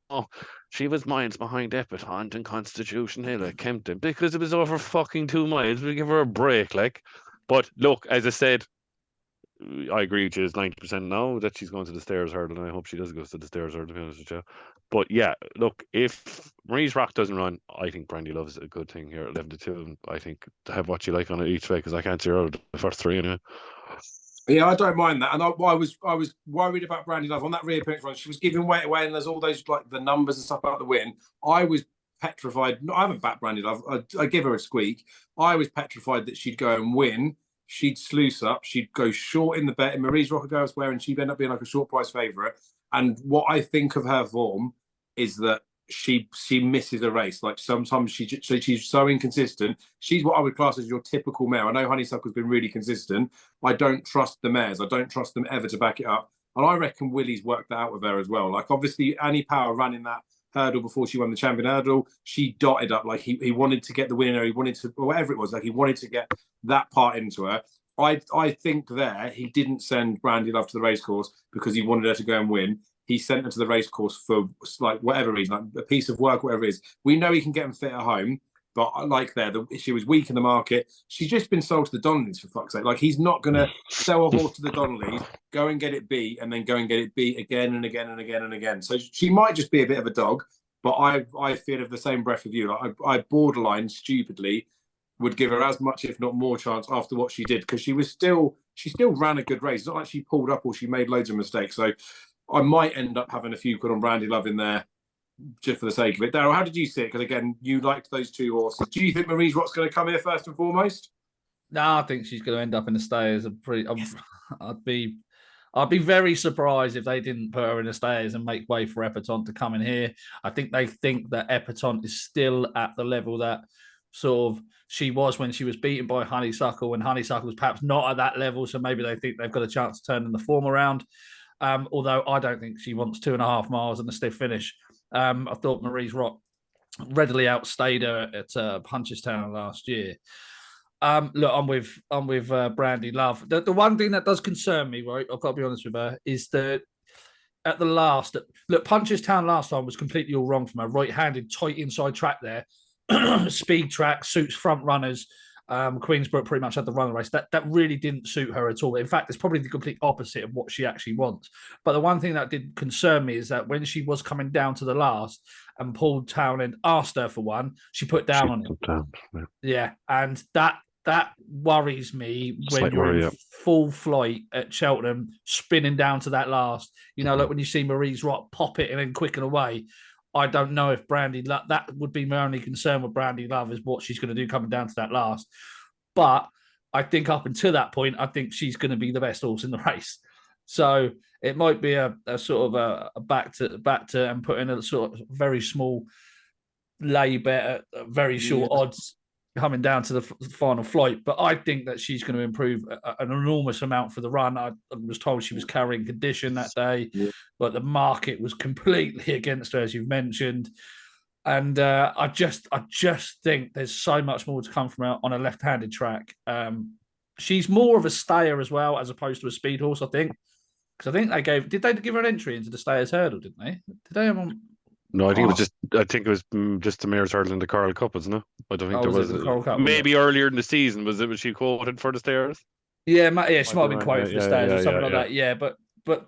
she was miles behind Epatante and Constitution Hill at Kempton because it was over fucking 2 miles. We give her a break, like. But look, as I said, I agree with you. It's 90% now that she's going to the stairs hurdle, and I hope she does go to the stairs hurdle, to be honest with you. But yeah, look, if Marie's Rock doesn't run, I think Brandy Love's a good thing here at 11-2. And I think to have what you like on it each way, because I can't see her out of the first 3 anyway. Yeah, I don't mind that. And I was worried about Brandy Love on that reappearance run. She was giving weight away, and there's all those like the numbers and stuff about the win. I was petrified. I haven't backed Brandy Love. I give her a squeak. I was petrified that she'd go and win. She'd sluice up. She'd go short in the bet. And Marie's Rock would go elsewhere, and she'd end up being like a short price favourite. And what I think of her form is that she misses a race. Like sometimes she's so inconsistent. She's what I would class as your typical mare. I know Honeysuckle's been really consistent. I don't trust the mares. I don't trust them ever to back it up. And I reckon Willie's worked that out with her as well. Like obviously Annie Power ran in that hurdle before she won the champion hurdle. She dotted up like he wanted to get the win in her. He wanted to, or whatever it was, like he wanted to get that part into her. I think there he didn't send Brandy Love to the racecourse because he wanted her to go and win. He sent her to the racecourse for like whatever reason, like a piece of work, whatever it is. We know he can get them fit at home, but like she was weak in the market. She's just been sold to the Donnellys, for fuck's sake. Like he's not going to sell a horse to the Donnellys, go and get it beat, and then go and get it beat again and again and again and again. So she might just be a bit of a dog, but I feel of the same breath with you. Like I borderline stupidly would give her as much, if not more, chance after what she did, because she still ran a good race. It's not like she pulled up or she made loads of mistakes. So I might end up having a few quid on Brandy Love in there just for the sake of it. Daryl, how did you see it? Because again, you liked those two horses. Do you think Marie's Rock's going to come here first and foremost? No, I think she's going to end up in the stayers. I'd be very surprised if they didn't put her in the stayers and make way for Epatante to come in here. I think they think that Epatante is still at the level that sort of she was when she was beaten by Honeysuckle, and Honeysuckle was perhaps not at that level. So maybe they think they've got a chance to turn the form around. Although I don't think she wants 2.5 miles and a stiff finish. I thought Marie's Rock readily outstayed her at Punchestown last year. Look, I'm with Brandy Love. The one thing that does concern me, right? I've got to be honest with her, is that at the last. Look, Punchestown last time was completely all wrong from her. Right-handed, tight inside track there. Speed track, suits front runners. Queensborough pretty much had the run of the race. That really didn't suit her at all. In fact, it's probably the complete opposite of what she actually wants. But the one thing that did concern me is that when she was coming down to the last and Paul Townend asked her for one, she put down on it. Yeah, and that worries me when you're in full flight at Cheltenham, spinning down to that last. You know, like when you see Marie's Rock pop it and then quicken away. I don't know if Brandy Love, that would be my only concern with Brandy Love, is what she's going to do coming down to that last. But I think up until that point, I think she's going to be the best horse in the race. So it might be a sort of a back to and put in a sort of very small lay bet at very short odds coming down to the final flight. But I think that she's going to improve an enormous amount for the run. I was told she was carrying condition that day, but the market was completely against her, as you've mentioned. And I just think there's so much more to come from her on a left-handed track. She's more of a stayer as well, as opposed to a speed horse, I think. Because I think did they give her an entry into the Stayers Hurdle, didn't they? Did they have one? No, I think it was just the Mayor's Hurdle in the Coral Cup, isn't it? I don't think there was. The Coral Cup, maybe earlier in the season was she quoted for the Stayers? Yeah, she might have been quoted for the Stayers or something like that. Yeah, but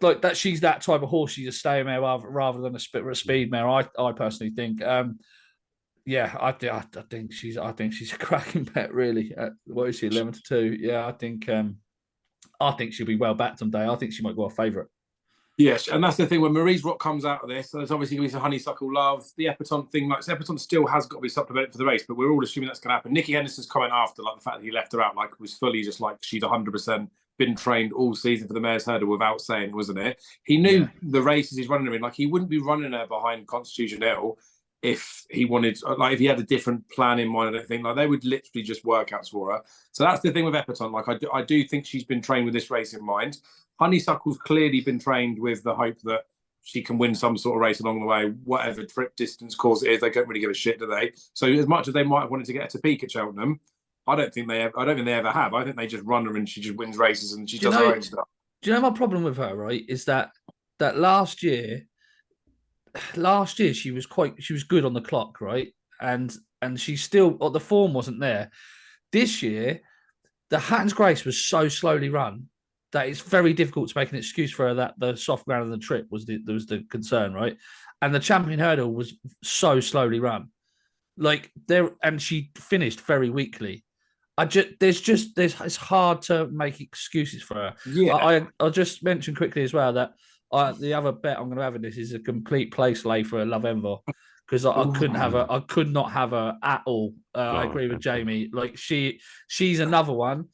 like that, she's that type of horse. She's a stayer mare rather than a speed mare. I personally think. I think she's a cracking bet. Really, what is she, 11-2? Yeah, I think she'll be well backed on day. I think she might go a favourite. Yes, and that's the thing when Marie's Rock comes out of this. So there's obviously going to be some honeysuckle love. The Epatante thing, like Epatante still has got to be supplemented for the race, but we're all assuming that's going to happen. Nicky Henderson's comment after, like the fact that he left her out, like was fully just like she's 100% been trained all season for the Mayor's Hurdle without saying, wasn't it? He knew the races he's running her in. Like he wouldn't be running her behind Constitution Hill if he wanted, like if he had a different plan in mind. I don't think like they would literally just workouts for her. So that's the thing with Epatante. Like I do think she's been trained with this race in mind. Honeysuckle's clearly been trained with the hope that she can win some sort of race along the way, whatever trip, distance, course it is. They don't really give a shit, do they? So as much as they might have wanted to get her to peak at Cheltenham, I don't think they ever have. I think they just run her and she just wins races and she does her own stuff. Do you know my problem with her, right? Is that last year she was good on the clock, right? And she still, the form wasn't there. This year, the Hatton's Grace was so slowly run that it's very difficult to make an excuse for her that the soft ground of the trip was the concern, right? And the Champion Hurdle was so slowly run, and she finished very weakly. It's hard to make excuses for her. Yeah, I'll just mention quickly as well that the other bet I'm going to have in this is a complete place lay for Love Envor, because I could not have her at all. I agree with Jamie. Like she's another one.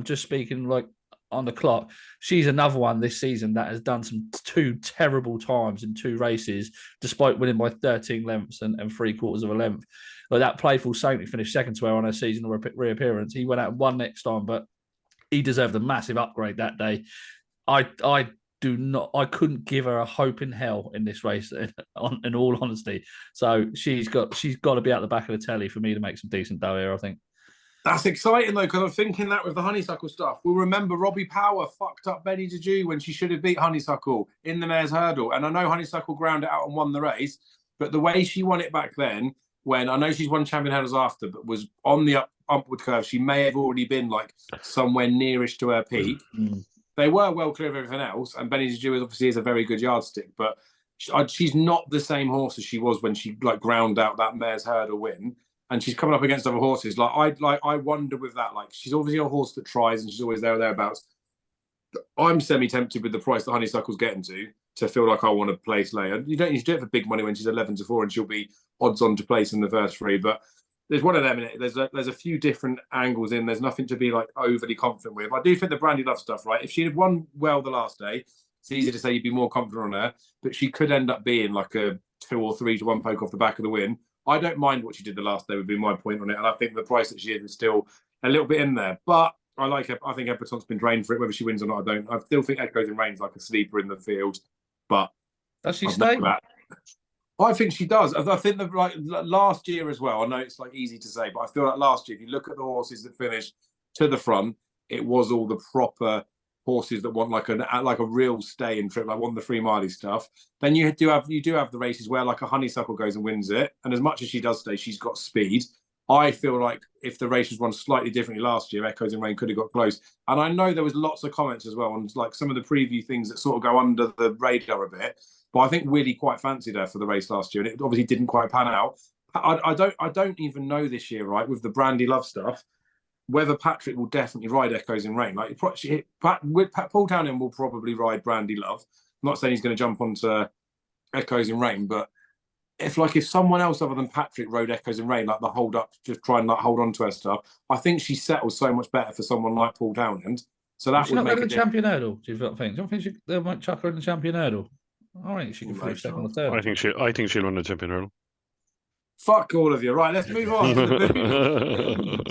Just speaking like on the clock, she's another one this season that has done two terrible times in two races, despite winning by 13 lengths and 3/4 of a length. Like that Playful Saint who finished second to her on her seasonal reappearance. He went out and won next time, but he deserved a massive upgrade that day. I couldn't give her a hope in hell in this race, in all honesty. So she's got to be out the back of the telly for me to make some decent dough here, I think. That's exciting, though, because I'm thinking that with the Honeysuckle stuff. We'll remember Robbie Power fucked up Benny DeJew when she should have beat Honeysuckle in the Mayor's Hurdle. And I know Honeysuckle ground it out and won the race, but the way she won it back then, when I know she's won Champion Hurdles after, but was on the upward curve, she may have already been like somewhere nearish to her peak. They were well clear of everything else, and Benny DeJew obviously is a very good yardstick, but she's not the same horse as she was when she ground out that Mayor's Hurdle win. And she's coming up against other horses. I wonder with that. Like she's obviously a horse that tries, and she's always there or thereabouts. I'm semi-tempted with the price that Honeysuckle's getting to feel like I want to place later. You don't need to do it for big money when she's 11-4, and she'll be odds on to place in the first three. But there's one of them in it. There's a few different angles in. There's nothing to be like overly confident with. I do think the Brandy Love stuff, right? If she had won well the last day, it's easy to say you'd be more confident on her, but she could end up being like a 2 or 3 to 1 poke off the back of the win. I don't mind what she did the last day would be my point on it. And I think the price that she is still a little bit in there. But I like her. I think Epatante's been drained for it, whether she wins or not, I don't. I still think Echoes and Rain's like a sleeper in the field. But does she stay? I think she does. I think last year as well, I know it's like easy to say, but I feel like last year, if you look at the horses that finished to the front, it was all the proper horses that want like a real staying trip, like want the 3 mile stuff. Then you do have the races where like a Honeysuckle goes and wins it, and as much as she does stay, she's got speed. I feel like if the race was run slightly differently last year, Echoes in Rain could have got close. And I know there was lots of comments as well on like some of the preview things that sort of go under the radar a bit. But I think Willie quite fancied her for the race last year, and it obviously didn't quite pan out. I don't even know this year, right, with the Brandy Love stuff, whether Patrick will definitely ride Echoes in Rain. Like Paul Townend will probably ride Brandy Love. I'm not saying he's going to jump onto Echoes in Rain, but if someone else other than Patrick rode Echoes in Rain, like the hold up, just try and like hold on to her stuff, I think she settles so much better for someone like Paul Townend. So that would make the champion hurdle. Do you think? Do you think they might chuck her in the champion hurdle? I think she can finish second or third. I think she'll run the champion hurdle. Fuck all of you. Right, let's move on.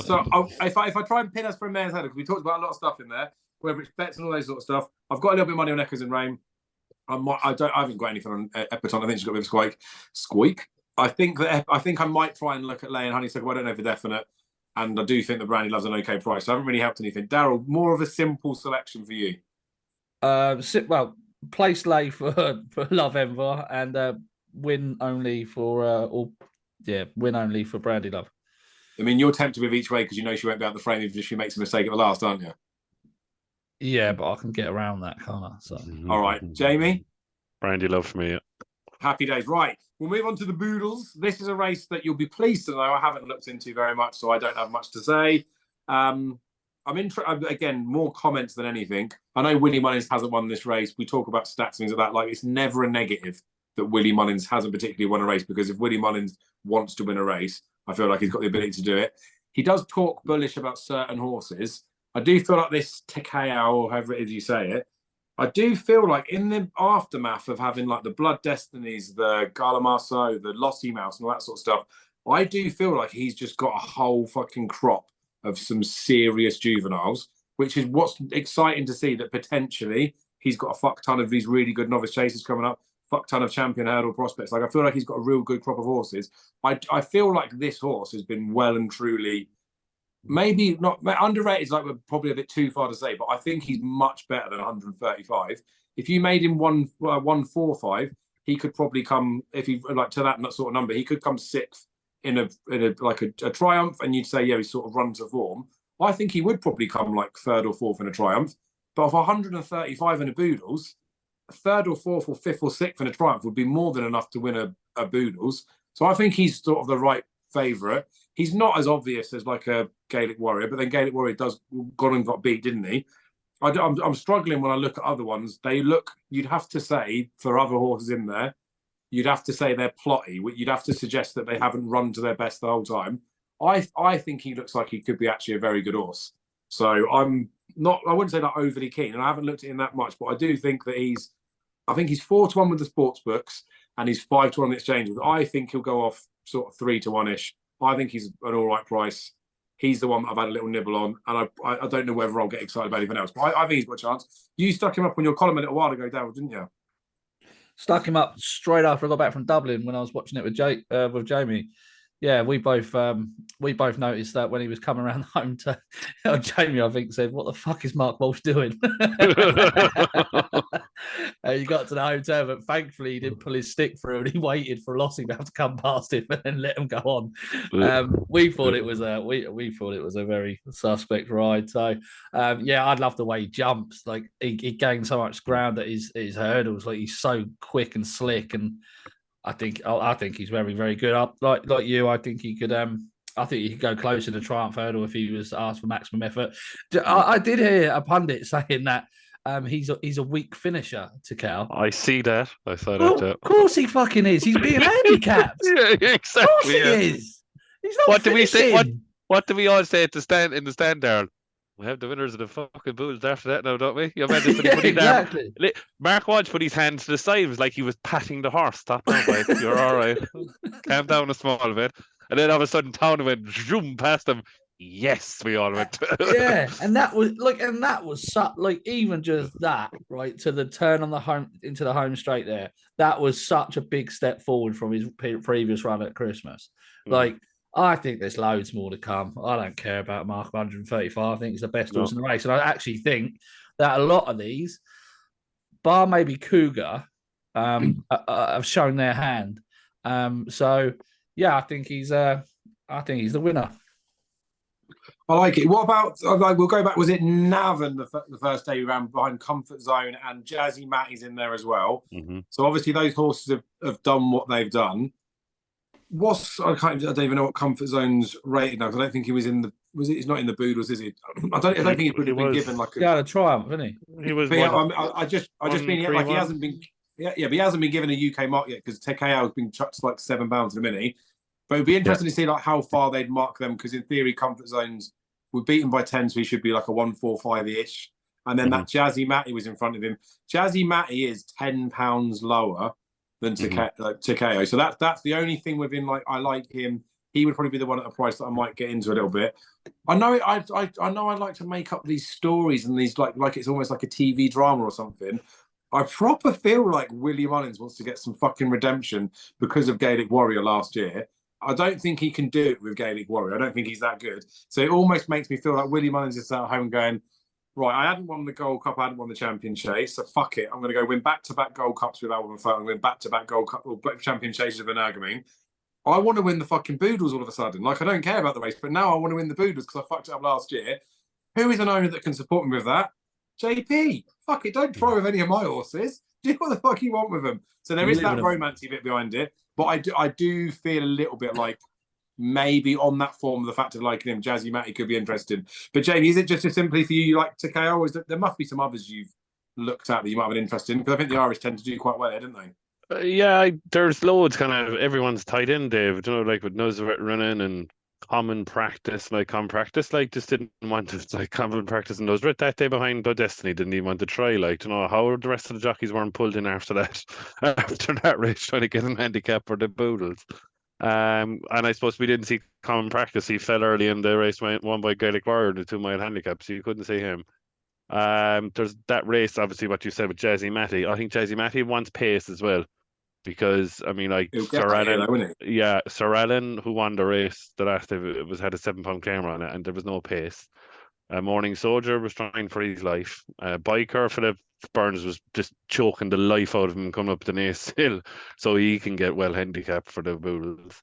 So if I try and pin us for a mare's head, because we talked about a lot of stuff in there, whether it's bets and all those sort of stuff. I've got a little bit of money on Echoes in Rain. I haven't got anything on Epatone. I think she's got a bit of squeak. I think I might try and look at laying Honeysuckle. I don't know for definite. And I do think the Brandy Love's an okay price. So I haven't really helped anything. Daryl, more of a simple selection for you. Well, place lay for Love Enver and win only for win only for Brandy Love. I mean, you're tempted with each way because you know she won't be out the frame if she makes a mistake at the last, aren't you? Yeah, but I can get around that, can't I? So, all right, Jamie. Brandy Love for me. Yeah. Happy days. Right, we'll move on to the Boodles. This is a race that you'll be pleased to know I haven't looked into very much, so I don't have much to say. I'm interested. Again, more comments than anything. I know Willie Mullins hasn't won this race. We talk about stats and things like that. Like, it's never a negative that Willie Mullins hasn't particularly won a race, because if Willie Mullins wants to win a race, I feel like he's got the ability to do it. He does talk bullish about certain horses. I do feel like this Takao, or however it is you say it, I do feel like in the aftermath of having like the Blood Destinies, the Galamaso, the Lossy Mouse and all that sort of stuff, I do feel like he's just got a whole fucking crop of some serious juveniles, which is what's exciting to see, that potentially he's got a fuck ton of these really good novice chasers coming up, fuck ton of champion hurdle prospects. Like, I feel like he's got a real good crop of horses. I feel like this horse has been well and truly, maybe not underrated, is like probably a bit too far to say, but I think he's much better than 135. If you made him 145, he could probably come, if he like to that sort of number, he could come sixth in a Triumph, and you'd say, yeah, he's sort of run to form. I think he would probably come like third or fourth in a Triumph. But for 135 in a Boodles, third or fourth or fifth or sixth in a Triumph would be more than enough to win a Boodles. So I think he's sort of the right favourite. He's not as obvious as like a Gaelic Warrior, but then Gaelic Warrior got beat, didn't he? I'm struggling when I look at other ones. You'd have to say, for other horses in there, you'd have to say they're plotty. You'd have to suggest that they haven't run to their best the whole time. I think he looks like he could be actually a very good horse. So I wouldn't say that overly keen, and I haven't looked at him that much, but I do think that he's 4-1 with the sports books, and he's 5-1 on the exchanges. I think he'll go off sort of 3-1-ish. I think he's an all right price. He's the one that I've had a little nibble on, and I don't know whether I'll get excited about anything else, but I think he's got a chance. You stuck him up on your column a little while ago, Daryl, didn't you? Stuck him up straight after I got back from Dublin when I was watching it with Jamie. Yeah, we both noticed that when he was coming around home to Jamie, I think, said, "What the fuck is Mark Walsh doing?" He got to the hotel, but thankfully he didn't pull his stick through, and he waited for Lossy to come past him and then let him go on. We thought it was a very suspect ride. So I'd love the way he jumps. Like he gained so much ground at his hurdles. Like, he's so quick and slick, and I think he's very, very good. Like you, I think he could. I think he could go close to the Triumph hurdle if he was asked for maximum effort. I did hear a pundit saying that he's a weak finisher to Cal. I see that. I saw that. Too. Of course he fucking is. He's being handicapped. Yeah, exactly. Of course he is. He's not. What finishing. do we say? What do we all say at the stand Darryl? We have the winners of the fucking Boodles after that now, don't we? You yeah, exactly. Mark Walsh put his hand to the side. It was like he was patting the horse. Stop now, boy. You're all right. Calm down a small bit. And then all of a sudden, Town went zoom past him. Yes, we all went. Yeah, and that was even just that, right, to the turn on the home into the home straight there. That was such a big step forward from his previous run at Christmas. Like, I think there's loads more to come. I don't care about Mark 135. I think it's the best horse in the race. And I actually think that a lot of these, bar maybe Cougar, have shown their hand. So yeah, I think he's the winner. I like it. What about, we'll go back, was it Navan the first day we ran behind Comfort Zone, and Jazzy Matty's in there as well? Mm-hmm. So obviously those horses have done what they've done. I don't even know what Comfort Zone's rated now, because I don't think he was in the, he's not in the Boodles, is he? I don't think he would have been given like a... He had a triumph, didn't he? He was I just mean, like, he hasn't been... Yeah, but he hasn't been given a UK mark yet, because TKO has been chucked to like £7 in a mini. But it'd be interesting to see like how far they'd mark them, because in theory, Comfort Zones were beaten by 10, so he should be like a 145-ish. And then that Jazzy Matty was in front of him. Jazzy Matty is £10 lower than TKO. So that's the only thing with him. Like, I like him. He would probably be the one at a price that I might get into a little bit. I know I know I like to make up these stories and these like it's almost like a TV drama or something. I proper feel like Willie Mullins wants to get some fucking redemption because of Gaelic Warrior last year. I don't think he can do it with Gaelic Warrior. I don't think he's that good. So it almost makes me feel like Willie Mullins is at home going, right, I hadn't won the Gold Cup, I hadn't won the Champion Chase, so fuck it. I'm going to go win back-to-back Gold Cups with Alban Foe and win back-to-back Gold Cup or Champion Chases with Energumene. I want to win the fucking Boodles all of a sudden. Like, I don't care about the race, but now I want to win the Boodles because I fucked it up last year. Who is an owner that can support me with that? JP. Fuck it, don't try with any of my horses. Do what the fuck you want with them. So there is that romancy bit behind it. But I do feel a little bit like maybe on that form of the fact of liking him, Jazzy Matty could be interesting. But Jamie, is it just as simply for you like TKO, or is there must be some others you've looked at that you might have an interest in? Because I think the Irish tend to do quite well there, don't they? There's loads kind of, everyone's tied in, Dave. You know, like with Nuzret running and common practice, like just didn't want to, like common practice and Nuzret that day behind Blood Destiny didn't even want to try, like, you know, how the rest of the jockeys weren't pulled in after that race trying to get him handicap for the Boodles. And I suppose we didn't see common practice. He fell early in the race, won by Gaelic Warrior, the 2 mile handicap, so you couldn't see him. There's that race, obviously, what you said with Jazzy Matty. I think Jazzy Matty wants pace as well. Because I mean, like Sir Allen, who won the race the last day, had a £7 claim on it, and there was no pace. Morning Soldier was trying for his life. Biker Philip Burns was just choking the life out of him coming up the Naas Hill, so he can get well handicapped for the Boodles.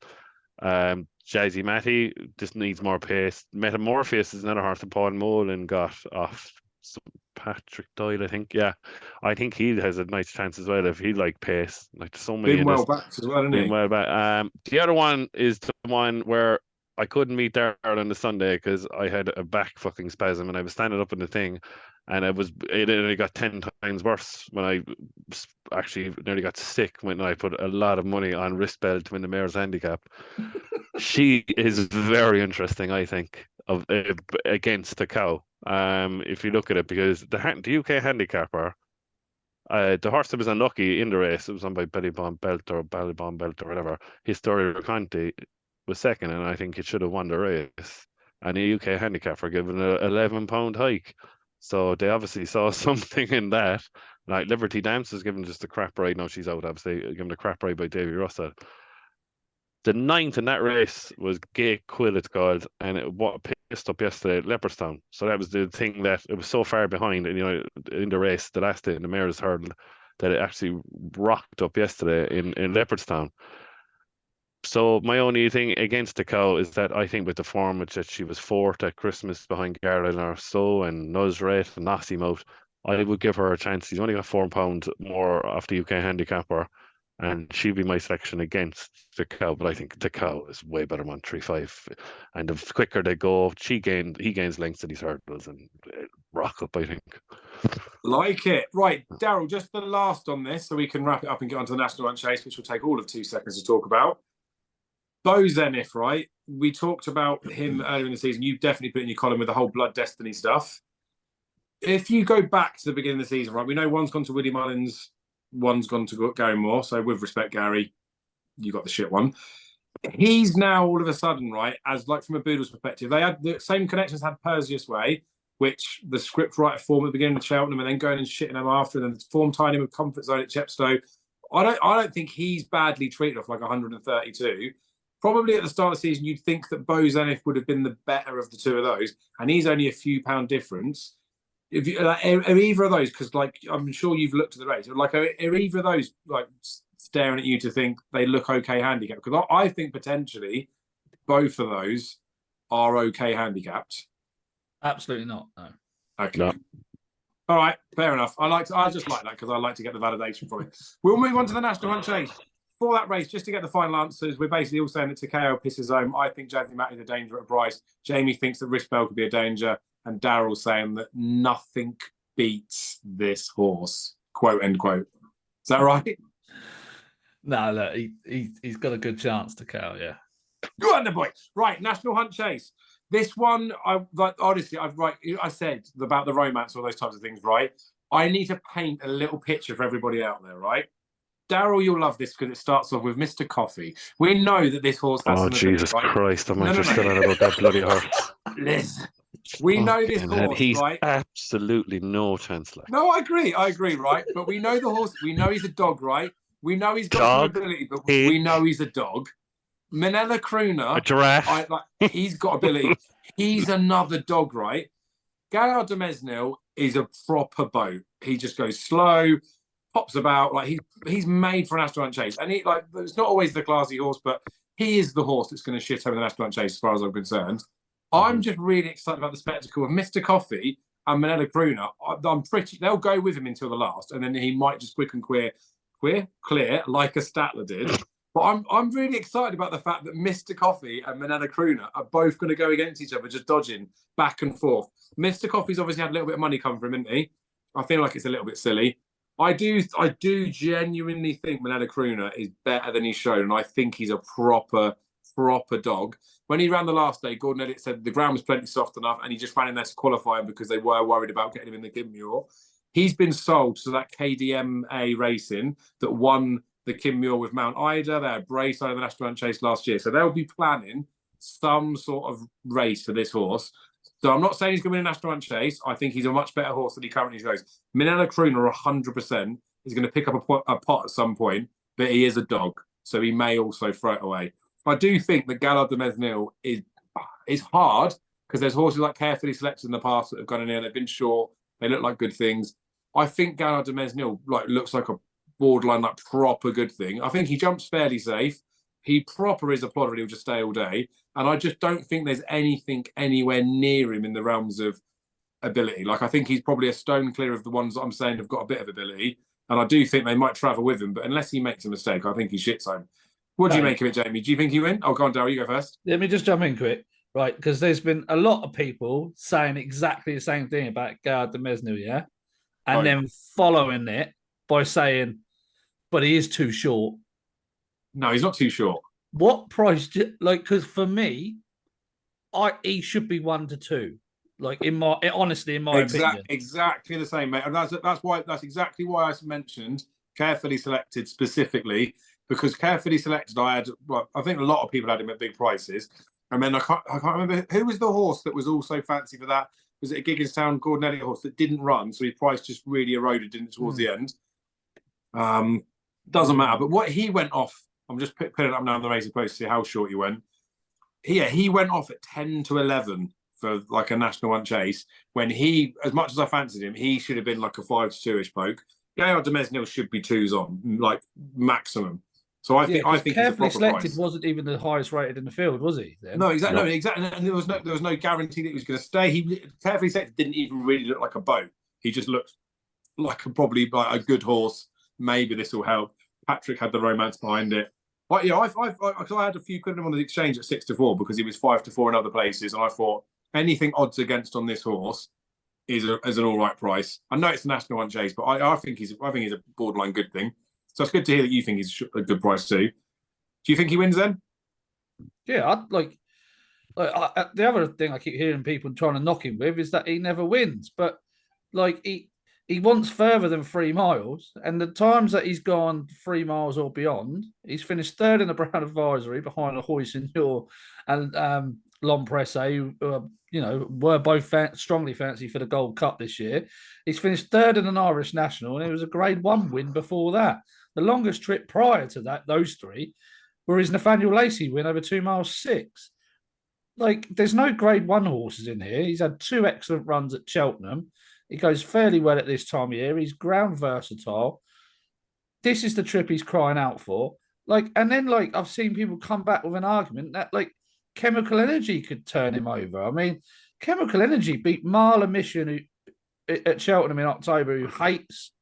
Jazzy Matty just needs more pace. Metamorphosis is another horse that Paul Molan got off Patrick Doyle, I think. Yeah, I think he has a nice chance as well if he like pace. Like so many. Been well backed as well, isn't he? Been well back. The other one is the one where I couldn't meet Darrell on the Sunday because I had a back fucking spasm and I was standing up in the thing, and it only got 10 times worse when I actually nearly got sick when I put a lot of money on Wristbell to win the Mayor's Handicap. She is very interesting, I think, against the cow. If you look at it, because the UK handicapper, the horse that was unlucky in the race, it was on by Ballybomb Belt or whatever. Historia Conti was second, and I think it should have won the race. And the UK handicapper given an £11 hike, so they obviously saw something in that. Like Liberty Dance was given just a crap ride. No, she's out. Obviously, given a crap ride by Davy Russell. The 9th in that race was Gay Quill, it's called, and it pissed up yesterday at Leopardstown. So that was the thing, that it was so far behind, and, you know, in the race the last day in the Mayor's Hurdle, that it actually rocked up yesterday in Leopardstown. So my only thing against the cow is that I think with the form which that she was 4th at Christmas behind Garland or so and Nuzret and Nossymouth, I would give her a chance. She's only got £4 more off the UK handicapper, and she'd be my selection against the cow. But I think the cow is way better than 135, and the quicker they go, he gains lengths in these hurdles and rock up, I think. Like it. Right, Darrell, just the last on this so we can wrap it up and get on to the National Hunt Chase, which will take all of 2 seconds to talk about. Bo Zenith, right? We talked about him earlier in the season. You definitely put in your column with the whole Blood Destiny stuff. If you go back to the beginning of the season, right, we know one's gone to Willie Mullins, one's gone to Gary Moore. So with respect, Gary, you got the shit one. He's now all of a sudden, right, as like from a Boodles perspective, they had the same connections had Perseus Way, which the script writer form at the beginning of Cheltenham and then going and shitting them after, and then the form tying him with Comfort Zone at Chepstow. I don't think he's badly treated off like 132. Probably at the start of the season, you'd think that Bo Zenith would have been the better of the two of those, and he's only a few pound difference. If you are either of those, because like I'm sure you've looked at the race, like are either of those like staring at you to think they look okay handicapped? Because I think potentially both of those are okay handicapped. Absolutely not. No. Okay. No. All right, fair enough. I just like that because I like to get the validation from it. We'll move on to the National Hunt Chase. For that race, just to get the final answers, we're basically all saying that Takeo pisses home. I think Jazzy Matt is a danger at Bryce. Jamie thinks that Rispel could be a danger. And Daryl's saying that nothing beats this horse, quote, end quote. Is that right? No, look, he's got a good chance to Takeo, yeah. Go on, the boy. Right, National Hunt Chase. This one, honestly, I said about the romance, all those types of things, right? I need to paint a little picture for everybody out there, right? Daryl, you'll love this because it starts off with Mr. Coffee. We know that this horse has Oh, Jesus ability, right? Christ. I'm just still on about that bloody horse. Listen, we know this horse, He's right? absolutely no chance left. No, I agree, right? But we know the horse. We know he's a dog, right? We know he's got some ability, but we know he's a dog. Manella Crooner, a giraffe. He's got ability. He's another dog, right? Gaillard de Mesnil is a proper boat. He just goes slow, pops about, like he's made for an National Hunt Chase. And it's not always the classy horse, but he is the horse that's going to shit over the National Hunt Chase, as far as I'm concerned. I'm just really excited about the spectacle of Mr. Coffee and Manella Crooner. They'll go with him until the last, and then he might just quick and clear like a Statler did. But I'm really excited about the fact that Mr. Coffee and Manella Crooner are both going to go against each other, just dodging back and forth. Mr. Coffee's obviously had a little bit of money come from him, hasn't he? I feel like it's a little bit silly. I do genuinely think Manella Crooner is better than he's shown, and I think he's a proper dog. When he ran the last day, Gordon Elliott said the ground was plenty soft enough, and he just ran in there to qualify him because they were worried about getting him in the Kinmure. He's been sold to that KDMA Racing that won the Kinmure with Mount Ida. They had Brace over the National Hunt Chase last year. So they'll be planning some sort of race for this horse. So I'm not saying he's going to win a National Hunt Chase. I think he's a much better horse than he currently goes. Manella Crooner 100% is going to pick up a pot at some point, but he is a dog. So he may also throw it away. I do think that Gaillard de Mesnil is hard because there's horses like Carefully Selected in the past that have gone in there. They've been short. They look like good things. I think Gaillard de Mesnil looks like a borderline proper good thing. I think he jumps fairly safe. He proper is a plodder and he'll just stay all day. And I just don't think there's anything anywhere near him in the realms of ability. I think he's probably a stone clear of the ones that I'm saying have got a bit of ability. And I do think they might travel with him, but unless he makes a mistake, I think he shits home. What do you make of it, Jamie? Do you think he win? Oh, go on, Daryl, you go first. Let me just jump in quick, right? Because there's been a lot of people saying exactly the same thing about Gaillard de Mesnil, yeah? And then following it by saying, but he is too short. No, he's not too short. What price? Because for me, he should be 1 to 2. In my opinion, exactly the same, mate. And that's exactly why I mentioned Carefully Selected specifically, because Carefully Selected, I think a lot of people had him at big prices, and then I can't remember who was the horse that was also fancy for that. Was it a Gigginstown Gordon Elliott horse that didn't run, so his price just really eroded, didn't it, towards the end? Doesn't matter. But what he went off, I'm just putting it up now on the Racing Post to see how short he went. He went off at 10 to 11 for a National Hunt Chase. When he, as much as I fancied him, he should have been a 5 to 2-ish bloke. Gaillard de Mesnil should be 2s on, maximum. So I think Carefully Selected wasn't even the highest rated in the field, was he? Then? No, exactly. No, exactly. And there was no guarantee that he was going to stay. Carefully Selected didn't even really look like a boat. He just looked probably a good horse. Maybe this will help. Patrick had the romance behind it. I had a few quid on the exchange at 6 to 4 because he was 5 to 4 in other places, and I thought anything odds against on this horse is an all right price. I know it's a National Hunt Chase, but I think he's a borderline good thing. So it's good to hear that you think he's a good price too. Do you think he wins then? Yeah, the other thing I keep hearing people trying to knock him with is that he never wins, but he wants further than 3 miles, and the times that he's gone 3 miles or beyond, he's finished 3rd in the Brown Advisory behind a Hoyseneur and L'Empresse, who were both strongly fancy for the Gold Cup this year. He's finished 3rd in an Irish National, and it was a Grade 1 win before that. The longest trip prior to that, those 3, were his Nathaniel Lacey win over 2 miles 6. There's no Grade 1 horses in here. He's had 2 excellent runs at Cheltenham. He goes fairly well at this time of year. He's ground versatile. This is the trip he's crying out for. And then I've seen people come back with an argument that Chemical Energy could turn him over. I mean, Chemical Energy beat Marla Mission at Cheltenham in October, who hates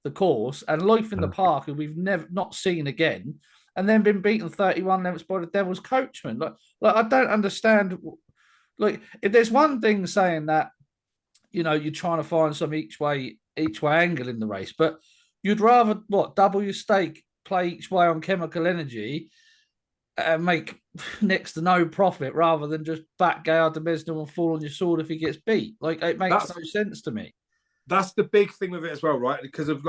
the course, and Life in the Park, who we've not seen again, and then been beaten 31 lengths by the Devil's Coachman. I don't understand. If there's one thing saying that, you're trying to find some each way angle in the race, but you'd rather double your stake, play each way on Chemical Energy, and make next to no profit rather than just back Gaillard du Mesnil and fall on your sword if he gets beat. It makes no sense to me. That's the big thing with it as well, right? Because of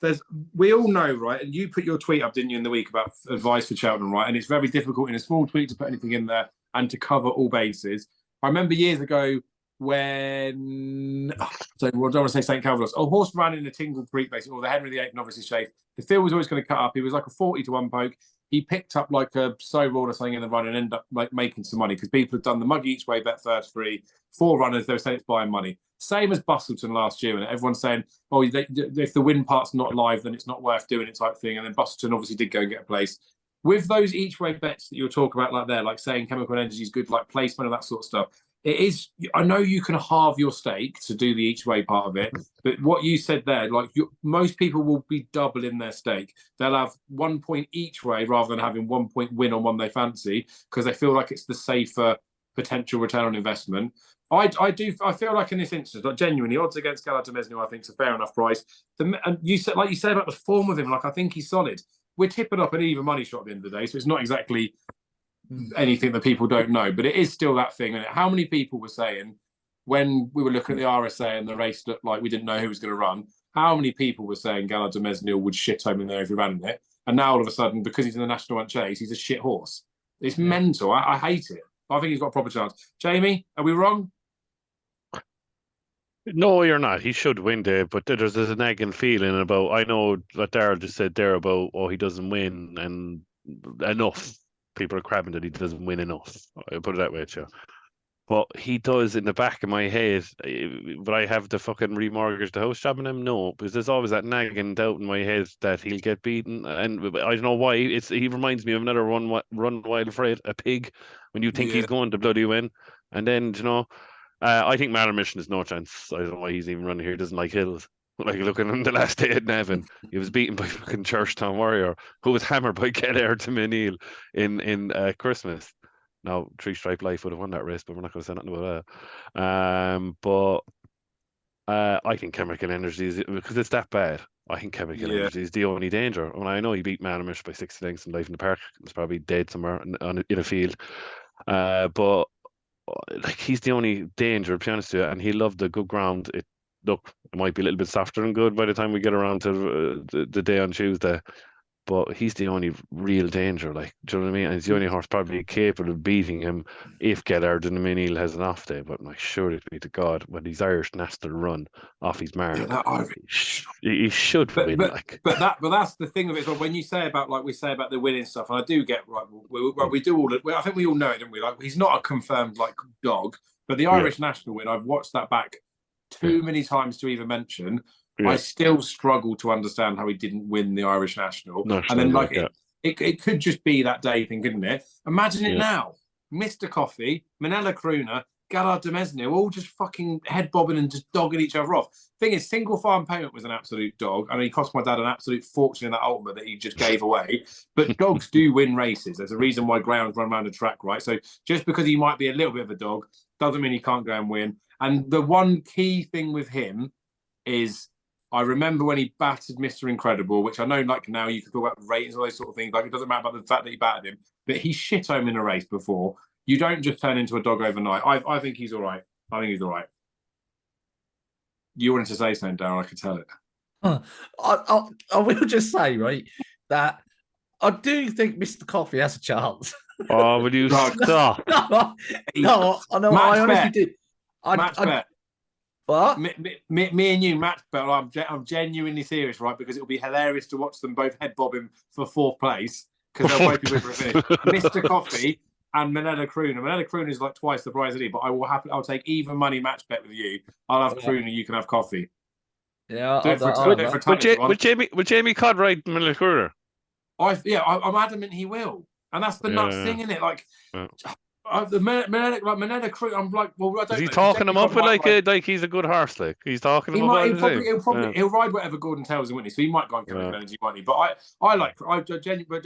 there's we all know, right? And you put your tweet up, didn't you, in the week about advice for Cheltenham, right? And it's very difficult in a small tweet to put anything in there and to cover all bases. I remember years ago when I don't want to say St. Calvados. A horse ran in the Tingle Creek, basically, or the Henry VIII Novices Chase. The field was always going to cut up. He was like a 40-1 poke. He picked up a So Raw or something in the run and ended up making some money because people had done the mug each way, bet first free, 4 runners. They were saying it's buying money. Same as Bustleton last year, and everyone's saying, "Oh, if the win part's not live, then it's not worth doing it," type thing. And then Bustleton obviously did go and get a place. With those each way bets that you were talking about, saying Chemical Energy is good, placement and that sort of stuff. It is. I know you can halve your stake to do the each way part of it, but what you said there, most people will be doubling their stake. They'll have 1 point each way rather than having 1 point win on one they fancy because they feel like it's the safer potential return on investment. I feel like in this instance, genuinely, odds against Gaillard du Mesnil, I think, is a fair enough price. And you said about the form of him, I think he's solid. We're tipping up an even money shot at the end of the day, so it's not exactly anything that people don't know, but it is still that thing. And how many people were saying when we were looking at the RSA and the race looked like we didn't know who was going to run? How many people were saying Gaillard du Mesnil would shit home in there if he ran it? And now all of a sudden, because he's in the National Hunt Chase, he's a shit horse. It's mental. I hate it. I think he's got a proper chance. Jamie, are we wrong? No, you're not. He should win, Dave, but there's a nagging feeling about, I know what Darrell just said there about, he doesn't win and enough. People are crabbing that he doesn't win enough. I'll put it that way, Joe. But he does in the back of my head. Would I have to fucking remortgage the house job on him? No, because there's always that nagging doubt in my head that he'll get beaten. And I don't know why. He reminds me of another run wild Fred, a pig, when you think he's going to bloody win. And then, I think Marla Mission has no chance. I don't know why he's even running here. He doesn't like hills. Looking on the last day at Navan, he was beaten by fucking Churchtown Warrior, who was hammered by Gaillard du Mesnil in Christmas. Now, Three Stripe Life would have won that race, but we're not going to say nothing about that. But I think Chemical Energy is, because it's that bad. I think Chemical Energy is the only danger. I know he beat Marla Mission by 60 lengths in Life in the Park. It's probably dead somewhere in a field. But he's the only danger, to be honest with you, and he loved the good ground. Look, it might be a little bit softer and good by the time we get around to the day on Tuesday, but he's the only real danger. Do you know what I mean? And he's the only horse probably capable of beating him if Gaillard du Mesnil has an off day. But surely be to God, when these Irish national run off his mark, he should win. But that's the thing of it. When you say about we say about the winning stuff, and I do get we do all. I think we all know it, don't we? He's not a confirmed dog, but the Irish national win. I've watched that back too many times to even mention. I still struggle to understand how he didn't win the Irish National. And then it could just be that day thing, couldn't it? Imagine it now. Mr. Coffee, Manella Crooner, Gaillard du Mesnil, all just fucking head bobbing and just dogging each other off. Thing is, Single Farm Payment was an absolute dog. I mean, he cost my dad an absolute fortune in that Ultima that he just gave away. But dogs do win races. There's a reason why greyhounds run around the track, right? So just because he might be a little bit of a dog doesn't mean he can't go and win. And the one key thing with him is, I remember when he battered Mr. Incredible, which I know now you can talk about ratings and all those sort of things. It doesn't matter about the fact that he battered him, but he shit home in a race before. You don't just turn into a dog overnight. I think he's all right. You wanted to say something, Darren, I could tell it. I will just say, right, that I do think Mr. Coffee has a chance. Oh, will you stop? No, I know. I honestly do. Match bet. What? Me and you, match bet. I'm genuinely serious, right? Because it'll be hilarious to watch them both head bobbing for 4th place because they'll both be with for a finish. Mr. Coffee and Minella Crooner. Minella Crooner is like twice the price of it, but I'll take even money match bet with you. I'll have Crooner. You can have coffee. Yeah, Do it for a ton if you want. Would Jamie Codd ride Miller Cooler? I'm adamant he will, and that's the nuts thing, isn't it? Like the Minella Crooner. I'm like, well, I don't. Is he know. talking him up with like he's a good horse? Like he's talking him up. He'll ride whatever Gordon tells him, wouldn't he? So he might go and chemical energy, mightn't he? But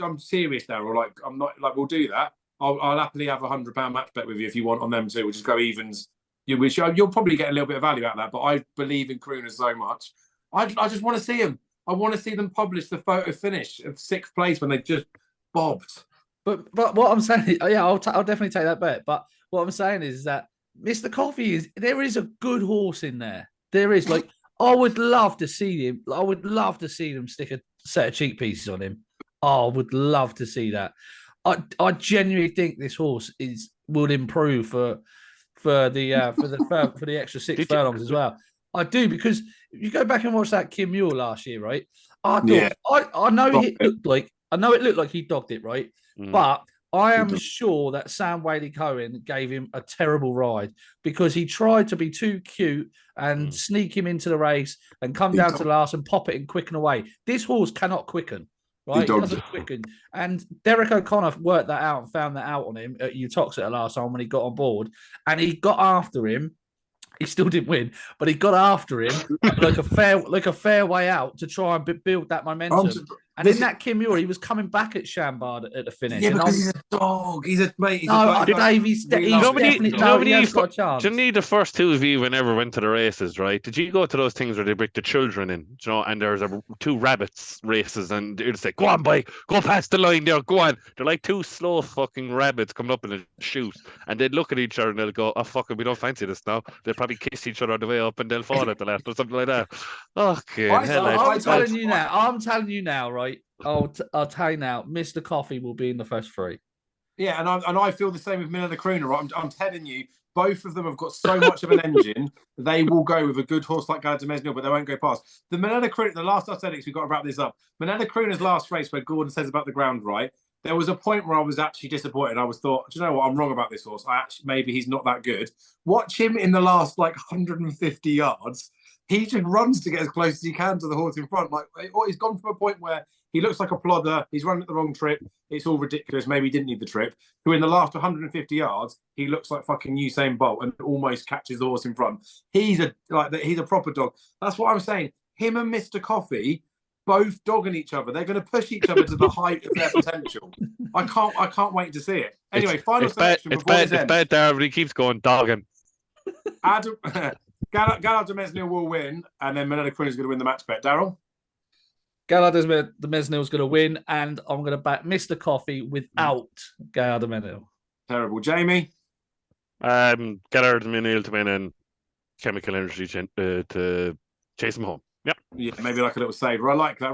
I'm serious now. Or like I'm not like we'll do that. I'll happily have £100 match bet with you if you want on them too. We'll just go evens. You'll probably get a little bit of value out of that. But I believe in Crooner so much. I just want to see him. I want to see them publish the photo finish of 6th place when they just bobbed. But what I'm saying, I'll definitely take that bet. But what I'm saying is that Mr. Coffee there is a good horse in there. There is like I would love to see him. I would love to see them stick a set of cheek pieces on him. I would love to see that. I genuinely think this horse will improve for the extra 6 furlongs as well. I do, because if you go back and watch that Kim Muir last year, right? I know it looked like he dogged it, right? But I am sure that Sam Whaley-Cohen gave him a terrible ride because he tried to be too cute and sneak him into the race and come down to the last and pop it and quicken away. This horse cannot quicken, right? He doesn't quicken. And Derek O'Connor worked that out and found that out on him at Utoxeter last time when he got on board, and he got after him. He still didn't win, but he got after him like a fair way out to try and build that momentum. And in that Kim Muir, he was coming back at Chambard at the finish. Yeah, because he's a dog. He's a mate. He's got a chance. Do you need the first 2 of you who never went to the races, right? Did you go to those things where they bring the children in, and there's 2 rabbits races, and they'll say, "Go on, boy, go past the line there, go on." They're like 2 slow fucking rabbits coming up in a shoot, and they'd look at each other and they'll go, "Oh fuck it, we don't fancy this now." They'll probably kiss each other on the way up, and they'll fall at the last or something like that. Okay, I'm telling you now, right? I'll tell you now, Mr. Coffee will be in the first 3. Yeah, and I feel the same with Minella Crooner. Right? I'm telling you, both of them have got so much of an engine. They will go with a good horse like Gala de Mesnil, but they won't go past. The Minella Crooner, the last athletics, we've got to wrap this up. Minella Crooner's last race, where Gordon says about the ground, right? There was a point where I was actually disappointed. I thought, do you know what? I'm wrong about this horse. Maybe he's not that good. Watch him in the last 150 yards. He just runs to get as close as he can to the horse in front. He's gone from a point where he looks like a plodder. He's running at the wrong trip. It's all ridiculous. Maybe he didn't need the trip. Who in the last 150 yards, he looks like fucking Usain Bolt and almost catches the horse in front. He's a proper dog. That's what I'm saying. Him and Mr. Coffee, both dogging each other. They're going to push each other to the height of their potential. I can't wait to see it. Anyway, final selection. It's bad there, but he keeps going dogging. Gala de Mesnil will win, and then Minella Crooner is going to win the match bet. Daryl? Gala de Mesnil is going to win, and I'm going to back Mr. Coffee without Gala de Mesnil. Terrible. Jamie? Gala de Mesnil to win and Chemical Energy to chase him home. Yep. Yeah, maybe like a little saver. I like that.